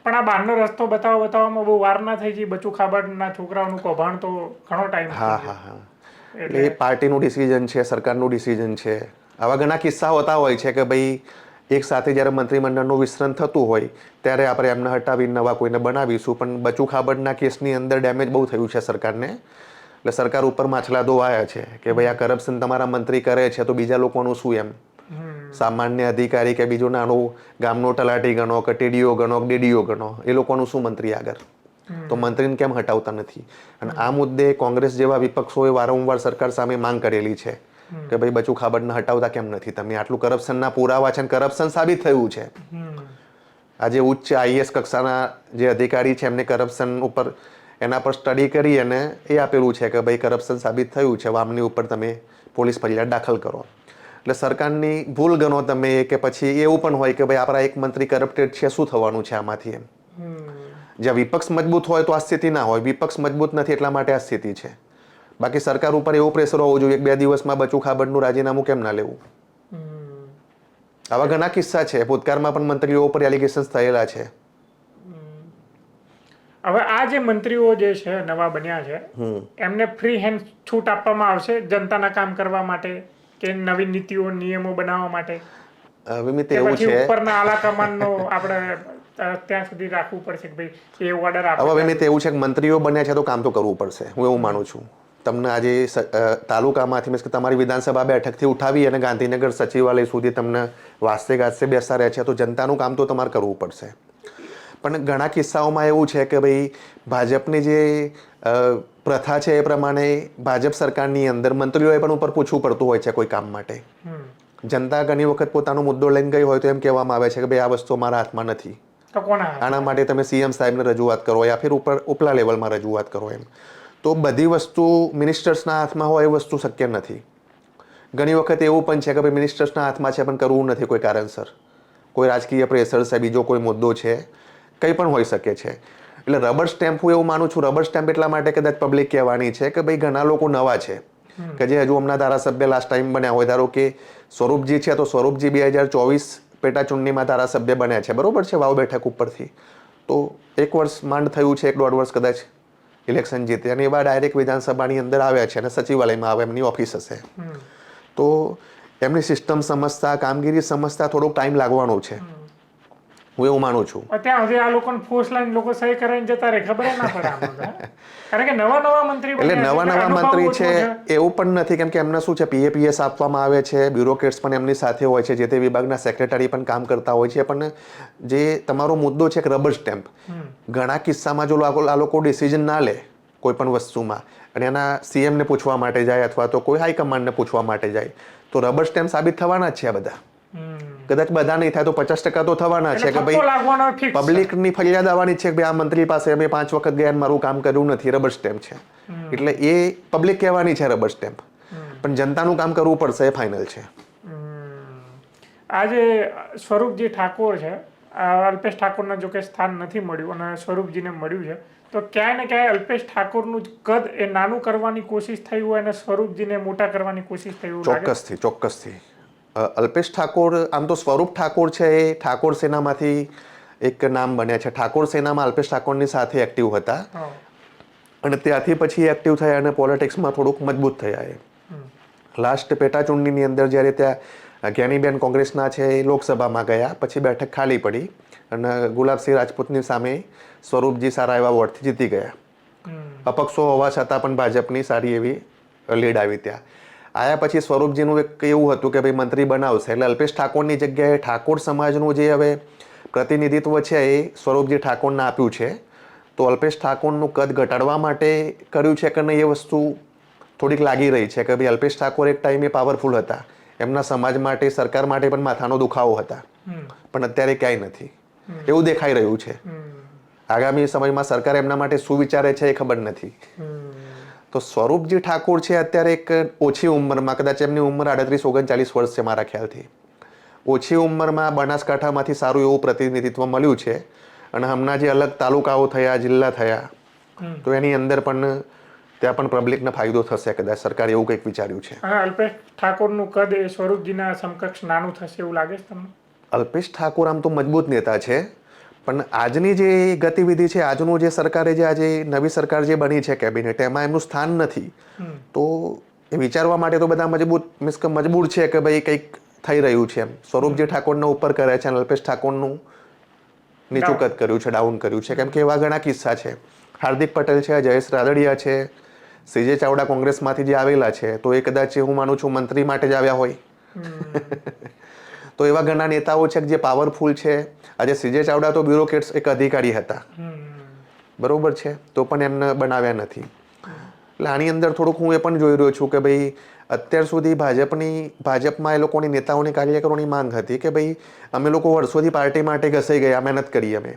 પણ આ બહારનો રસ્તો બતાવવામાં બહુ વાર ના થઈ ગઈ. બચુ ખાબડના છોકરાઓનું કૌભાંડ તો ઘણો ટાઈમ. હા. એટલે એ પાર્ટીનું ડિસિઝન છે, સરકારનું ડિસિઝન છે. આવા ઘણા કિસ્સા હોતા હોય છે કે ભાઈ એક સાથે જ્યારે મંત્રીમંડળનું વિસ્તરણ થતું હોય ત્યારે આપણે એમને હટાવીને નવા કોઈને બનાવીશું. પણ બચુ ખાબડના કેસની અંદર ડેમેજ બહુ થયું છે સરકારને, એટલે સરકાર ઉપર માછલા ધોવાયા છે કે ભાઈ આ કરપ્શન તમારા મંત્રી કરે છે તો બીજા લોકોનું શું એમ. સામાન્ય અધિકારી કે બીજો નાનો ગામનો તલાટી ગણો કે ટીડીઓ ગણો કે ડીડીઓ ગણો, એ લોકોનું શું મંત્રી આગળ. તો મંત્રીને કેમ હટાવતા નથી? અને આ મુદ્દે કોંગ્રેસ જેવા વિપક્ષોએ વારંવાર સરકાર સામે માંગ કરેલી છે કે ભાઈ બચુ ખાબડને હટાવતા કેમ નથી તમે? આટલું કરપ્શનના પુરાવા છે, કરપ્શન સાબિત થયું છે. આજે ઉચ્ચ આઈએસ કક્ષાના જે અધિકારી છે એમને કરપ્શન ઉપર એના પર સ્ટડી કરી અને એ આપેલું છે કે ભાઈ કરપ્શન સાબિત થયું છે, વામની ઉપર તમે પોલીસ ફરિયાદ દાખલ કરો. એટલે સરકારની ભૂલ ગણો તમે કે પછી એવું પણ હોય કે ભાઈ આપણા એક મંત્રી કરપ્ટેડ છે, શું થવાનું છે આમાંથી એમ. જ્યાં વિપક્ષ મજબૂત હોય તો આ સ્થિતિ ના હોય, વિપક્ષ મજબૂત નથી એટલા માટે આ સ્થિતિ છે. બાકી સરકાર ઉપર એવું પ્રેશર હોવું જોઈએ 2 દિવસમાં બચુ ખાબડનું રાજીનામું કેમ ના લેવું. આવા ઘણા કિસ્સા છે, ભૂતકાળમાં પણ મંત્રીઓ ઉપર એલિગેશન્સ થયેલા છે. હવે આ જે મંત્રીઓ જે છે નવા બન્યા છે એમને ફ્રી હેન્ડ છૂટ આપવામાં આવશે જનતાના કામ કરવા માટે કે નવી નીતિઓ નિયમો બનાવવા માટે? વિમિત એવું છે ઉપરના આલાકમાનનો આપણે ત્યાં સુધી રાખવું પડશે કે ભાઈ એ ઓર્ડર આપે. હવે વિમિત એવું છે કે મંત્રીઓ બન્યા છે તો કામ તો કરવું પડશે, હું એવું માનું છું. તમને આજે તાલુકામાંથી મીન્સ કે તમારી વિધાનસભા બેઠકથી ઉઠાવી અને ગાંધીનગર સચિવાલય સુધી તમને વાસ્તે ગાસ્તે બેસાડ્યા છે તો જનતાનું કામ તો તમારે કરવું પડશે. પણ ઘણા કિસ્સાઓમાં એવું છે કે ભાઈ ભાજપની જે પ્રથા છે એ પ્રમાણે ભાજપ સરકારની અંદર મંત્રીઓએ પણ ઉપર પૂછવું પડતું હોય છે કોઈ કામ માટે. જનતા ઘણી વખત પોતાનો મુદ્દો લઈને ગઈ હોય તો એમ કહેવામાં આવે છે કે ભાઈ આ વસ્તુ મારા હાથમાં નથી, આના માટે તમે સીએમ સાહેબને રજૂઆત કરો યા ફિર ઉપલા લેવલમાં રજૂઆત કરો એમ. તો બધી વસ્તુ મિનિસ્ટર્સના હાથમાં હોય એ વસ્તુ શક્ય નથી. ઘણી વખત એવું પણ છે કે ભાઈ મિનિસ્ટર્સના હાથમાં છે પણ કરવું નથી કોઈ કારણસર, કોઈ રાજકીય પ્રેશર છે, બીજો કોઈ મુદ્દો છે, કંઈ પણ હોઈ શકે છે. એટલે રબર સ્ટેમ્પ હું એવું માનું છું, રબર સ્ટેમ્પ એટલા માટે કદાચ પબ્લિક કહેવાની છે કે ભાઈ ઘણા લોકો નવા છે કે જે હજુ હમણાં ધારાસભ્ય લાસ્ટ ટાઈમ બન્યા હોય. ધારો કે સ્વરૂપજી છે તો સ્વરૂપજી 2024 પેટા ચૂંટણીમાં ધારાસભ્ય બન્યા છે, બરોબર છે, વાવ બેઠક ઉપરથી. તો 1 વર્ષ માંડ થયું છે, 1-1.5 વર્ષ કદાચ ઇલેક્શન જીતે અને એવા ડાયરેક્ટ વિધાનસભાની અંદર આવ્યા છે અને સચિવાલયમાં આવે એમની ઓફિસ હશે. તો એમની સિસ્ટમ સમજતા, કામગીરી સમજતા થોડોક ટાઈમ લાગવાનો છે, હું એવું માનું છું. ત્યાં સુધી આ લોકોને ફોર્સ લાઈન લોકો સહી કરીને જતા રહે, ખબર ના પડે. કારણ કે નવા મંત્રી એટલે નવા મંત્રી છે એવું પણ નથી, કેમ કે એમને શું છે PAPS આપવામાં આવે છે, બ્યુરોક્રેટ્સ પણ એમની સાથે હોય છે, જે તે વિભાગના સેક્રેટરી પણ કામ કરતા હોય છે. પણ જે તમારો મુદ્દો છે કે રબર સ્ટેમ્પ, ઘણા કિસ્સામાં જો આ લોકો ડિસિઝન ના લે કોઈ પણ વસ્તુમાં અને એના CMને પૂછવા માટે જાય અથવા તો કોઈ હાઈકમાન્ડને પૂછવા માટે જાય તો રબર સ્ટેમ્પ સાબિત થવાના જ છે બધા. કદાચ બધા નહીં થાય તો 50% તો થવાના છે કે ભાઈ પબ્લિકની ફરિયાદ આવવાની છે કે ભાઈ આ મંત્રી પાસે અમે 5 વખત ગયા મારું કામ કર્યું નથી, રબર સ્ટેમ્પ છે. એટલે એ પબ્લિક કહેવાની છે રબર સ્ટેમ્પ, પણ જનતાનું કામ કરવું પડશે એ ફાઇનલ છે. આજે સ્વરૂપજી ઠાકોર છે અલ્પેશ ઠાકોરને જો કે સ્થાન નથી મળ્યું અને સ્વરૂપજીને મળ્યું છે, તો ક્યાંય ને ક્યાંય અલ્પેશ ઠાકોરનું કદ એ નાનું કરવાની કોશિશ થઈ હોય અને સ્વરૂપજીને મોટા કરવાની કોશિશ થઈ એવું લાગે? ચોક્કસથી અલ્પેશ ઠાકોર, આમ તો સ્વરૂપ ઠાકોર છે એ ઠાકોર સેનામાંથી એક નામ બન્યા છે. ઠાકોર સેનામાં અલ્પેશ ઠાકોરની સાથે એક્ટિવ હતા અને ત્યાંથી પછી એક્ટિવ થયા અને પોલિટિક્સમાં થોડુંક મજબૂત થયા. એ લાસ્ટ પેટા ચૂંટણીની અંદર જ્યારે ત્યાં જ્ઞાનીબેન કોંગ્રેસના છે એ લોકસભામાં ગયા, પછી બેઠક ખાલી પડી અને ગુલાબસિંહ રાજપૂતની સામે સ્વરૂપજી સારા એવા વોટથી જીતી ગયા. અપક્ષો હોવા છતાં પણ ભાજપની સારી એવી લીડ આવી. ત્યાં આયા પછી સ્વરૂપજીનું એક એવું હતું કે ભાઈ મંત્રી બનાવશે, એટલે અલ્પેશ ઠાકોરની જગ્યાએ ઠાકોર સમાજનું જે હવે પ્રતિનિધિત્વ છે એ સ્વરૂપજી ઠાકોરને આપ્યું છે. તો અલ્પેશ ઠાકોરનું કદ ઘટાડવા માટે કર્યું છે કે નહીં એ વસ્તુ થોડીક લાગી રહી છે કે ભાઈ અલ્પેશ ઠાકોર એક ટાઈમે પાવરફુલ હતા, એમના સમાજ માટે, સરકાર માટે પણ માથાનો દુખાવો હતા, પણ અત્યારે ક્યાંય નથી એવું દેખાઈ રહ્યું છે. આગામી સમયમાં સરકાર એમના માટે શું વિચારે છે એ ખબર નથી. તો સ્વરૂપજી ઠાકોર છે અત્યારે એક ઓછી ઉંમરમાં, કદાચ એમની ઉંમર 38-39 વર્ષ છે મારા ખ્યાલથી, ઓછી ઉંમરમાં બનાસકાંઠામાંથી સારું એવું પ્રતિનિધિત્વ મળ્યું છે. અને હમણાં જે અલગ તાલુકાઓ થયા, જિલ્લા થયા, તો એની અંદર પણ ત્યાં પણ પબ્લિકને ફાયદો થશે કદાચ, સરકારે એવું કંઈક વિચાર્યું છે. અલ્પેશ ઠાકોરનું કદ એ સ્વરૂપજીના સમકક્ષ નાનું થશે એવું લાગે છે તમને? અલ્પેશ ઠાકોર આમ તો મજબૂત નેતા છે, પણ આજની જે ગતિવિધિ છે, આજનું જે સરકારે જે આજે નવી સરકાર જે બની છે કેબિનેટ, એમાં એમનું સ્થાન નથી. તો એ વિચારવા માટે તો બધા મજબૂર છે કે ભાઈ કંઈક થઈ રહ્યું છે એમ. સ્વરૂપજી ઠાકોરને ઉપર કરે છે અને અલ્પેશ ઠાકોરનું નીચું કદ કર્યું છે, ડાઉન કર્યું છે. કેમ કે એવા ઘણા કિસ્સા છે. હાર્દિક પટેલ છે, જયેશ રાદડિયા છે, સીજે ચાવડા કોંગ્રેસમાંથી જે આવેલા છે, તો એ કદાચ હું માનું છું મંત્રી માટે જ આવ્યા હોય. તો એવા ઘણા નેતાઓ છે જે પાવરફુલ છે. આજે સીજે ચાવડા તો બ્યુરોક્રેટ્સ એક અધિકારી હતા, બરોબર છે, તો પણ એમને બનાવ્યા નથી. એટલે આની અંદર થોડુંક હું એ પણ જોઈ રહ્યો છું કે ભાઈ અત્યાર સુધી ભાજપમાં એ લોકોની નેતાઓની, કાર્યકરોની માંગ હતી કે ભાઈ અમે લોકો વર્ષોથી પાર્ટી માટે ઘસાઈ ગયા, મહેનત કરી અમે,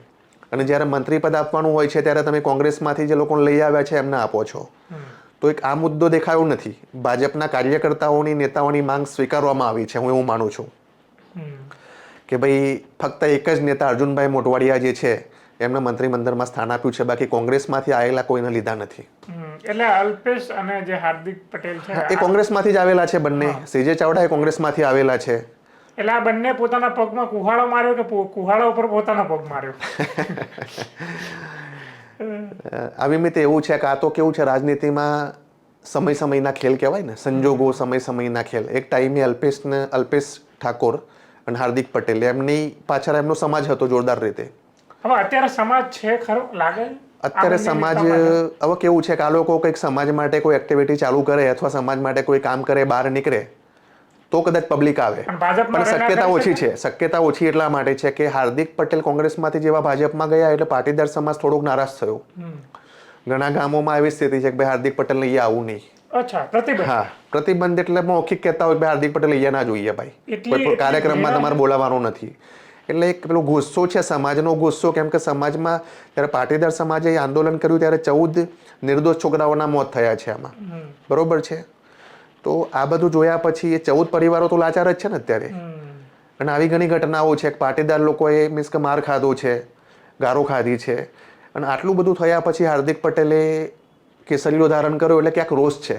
અને જ્યારે મંત્રી પદ આપવાનું હોય છે ત્યારે તમે કોંગ્રેસમાંથી જે લોકોને લઈ આવ્યા છે એમને આપો છો. તો એક આ મુદ્દો દેખાયો નથી. ભાજપના કાર્યકર્તાઓની, નેતાઓની માંગ સ્વીકારવામાં આવી છે. હું એવું માનું છું કે ભાઈ ફક્ત એક જ નેતા અર્જુનભાઈ મોઢવાડિયા જે છે એમને મંત્રીમંડળમાં સ્થાન આપ્યું છે, બાકી કોંગ્રેસમાંથી આવેલા કોઈને લીધા નથી. એટલે અલ્પેશ અને જે હાર્દિક પટેલ છે એ કોંગ્રેસમાંથી જ આવેલા છે બંને. સીજે ચાવડા એ કોંગ્રેસમાંથી આવેલા છે. એટલે આ બંને પોતાના પગમાં કુહાડો માર્યો કે કુહાડા ઉપર પોતાના પગ માર્યો? અવિમિત એવું છે કે આ તો કેવું છે, રાજનીતિમાં સમયના ખેલ કહેવાય ને, સંજોગો, સમયના ખેલ. એક ટાઈમે અલ્પેશ ઠાકોર અને હાર્દિક પટેલ એમની પાછળ એમનો સમાજ હતો જોરદાર રીતે. હવે અત્યારે સમાજ છે ખરો લાગે? અત્યારે સમાજ હવે કેવું છે કે આ લોકો કંઈક સમાજ માટે કોઈ એક્ટિવિટી ચાલુ કરે અથવા સમાજ માટે કોઈ કામ કરે, બહાર નીકળે તો કદાચ પબ્લિક આવે, પણ શક્યતા ઓછી છે. શક્યતા ઓછી એટલા માટે છે કે હાર્દિક પટેલ કોંગ્રેસમાંથી જેવા ભાજપમાં ગયા એટલે પાટીદાર સમાજ થોડોક નારાજ થયો. ઘણા ગામોમાં એવી સ્થિતિ છે કે ભાઈ હાર્દિક પટેલ અહીંયા આવું નહીં. હા, પ્રતિબંધ એટલે મૌખિક કહેતા હોય કે હાર્દિક પટેલ અહીંયા ના જોઈએ ભાઈ, કોઈ કાર્યક્રમમાં તમારે બોલાવવાનો નથી. એટલે એક પેલો ગુસ્સો છે, સમાજનો ગુસ્સો. કેમ કે સમાજમાં જ્યારે પાટીદાર સમાજે આંદોલન કર્યું ત્યારે 14 નિર્દોષ છોકરાઓના મોત થયા છે આમાં, બરોબર છે. તો આ બધું જોયા પછી એ 14 પરિવારો તો લાચાર જ છે ને અત્યારે. અને આવી ઘણી ઘટનાઓ છે કે પાટીદાર લોકોએ મીન્સ કે માર ખાધો છે, ગારો ખાધી છે, અને આટલું બધું થયા પછી હાર્દિક પટેલે કેસરીઓ ધારણ કર્યો એટલે ક્યાંક રોષ છે.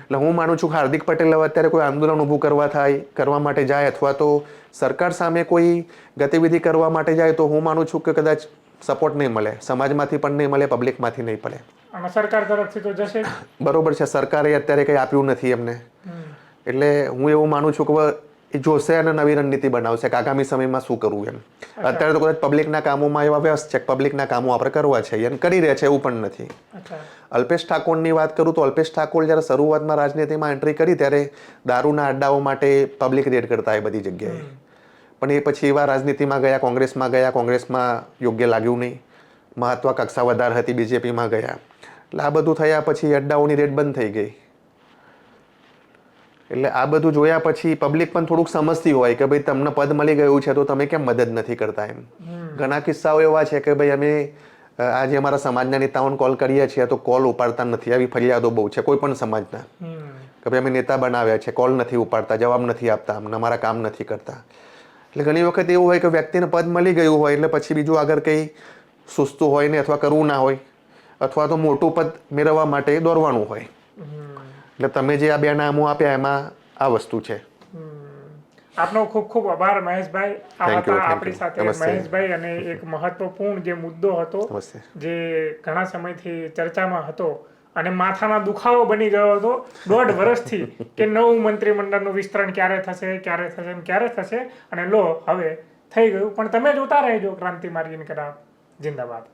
એટલે હું માનું છું કે હાર્દિક પટેલ હવે અત્યારે કોઈ આંદોલન ઊભું કરવા માટે જાય અથવા તો સરકાર સામે કોઈ ગતિવિધિ કરવા માટે જાય તો હું માનું છું કે કદાચ સપોર્ટ નહીં મળે, સમાજમાંથી પણ નહીં મળે, પબ્લિકમાંથી નહીં મળે. અને સરકાર તરફથી તો જશે. બરોબર છે, સરકારે અત્યારે કંઈ આપ્યું નથી એમને. એટલે હું એવું માનું છું કે એ જોશે અને નવી રણનીતિ બનાવશે કે આગામી સમયમાં શું કરવું એમ. અત્યારે તો કદાચ પબ્લિકના કામોમાં એવા વ્યસ્ત છે કે પબ્લિકના કામો આપણે કરવા છે અને કરી રહ્યા છે એવું પણ નથી. અલ્પેશ ઠાકોરની વાત કરું તો અલ્પેશ ઠાકોર જ્યારે શરૂઆતમાં રાજનીતિમાં એન્ટ્રી કરી ત્યારે દારૂના અડ્ડાઓ માટે પબ્લિક રેડ કરતા એ બધી જગ્યાએ, પણ એ પછી એવા રાજનીતિમાં ગયા, કોંગ્રેસમાં યોગ્ય લાગ્યું નહીં, મહત્વાકાંક્ષા વધારે હતી, બીજેપીમાં ગયા. એટલે આ બધું થયા પછી અડ્ડાઓની રેડ બંધ થઈ ગઈ. એટલે આ બધું જોયા પછી પબ્લિક પણ થોડુંક સમજતી હોય કે ભાઈ તમને પદ મળી ગયું છે તો તમે કેમ મદદ નથી કરતા એમ. ઘણા કિસ્સાઓ એવા છે કે ભાઈ અમે આજે અમારા સમાજના નેતાઓને કોલ કરીએ છીએ તો કોલ ઉપાડતા નથી. આવી ફરિયાદો બહુ છે કોઈ પણ સમાજના કે ભાઈ અમે નેતા બનાવ્યા છે, કોલ નથી ઉપાડતા, જવાબ નથી આપતા, અમને અમારા કામ નથી કરતા. એટલે ઘણી વખત એવું હોય કે વ્યક્તિને પદ મળી ગયું હોય એટલે પછી બીજું આગળ કંઈ સૂચતું હોય ને અથવા કરવું ના હોય અથવા તો મોટું પદ મેળવવા માટે દોડવાનું હોય. એટલે તમે જે આ બે નામો આપ્યા એમાં આ વસ્તુ છે. આપનો ખૂબ ખૂબ આભાર મહેશભાઈ. આ Thank you, હતા thank આપણી you. સાથે નમસ્તે. મહેશભાઈ, અને એક મહત્વપૂર્ણ જે મુદ્દો હતો નમસ્તે. જે ઘણા સમયથી ચર્ચામાં હતો અને માથાના દુખાવો બની ગયો હતો 1.5 વર્ષથી કે નવું મંત્રીમંડળનું વિસ્તરણ ક્યારે થશે, અને લો હવે થઈ ગયું. પણ તમે જોતા રહેજો ક્રાંતિ માર્ગીન કરાર. જિંદાબાદ.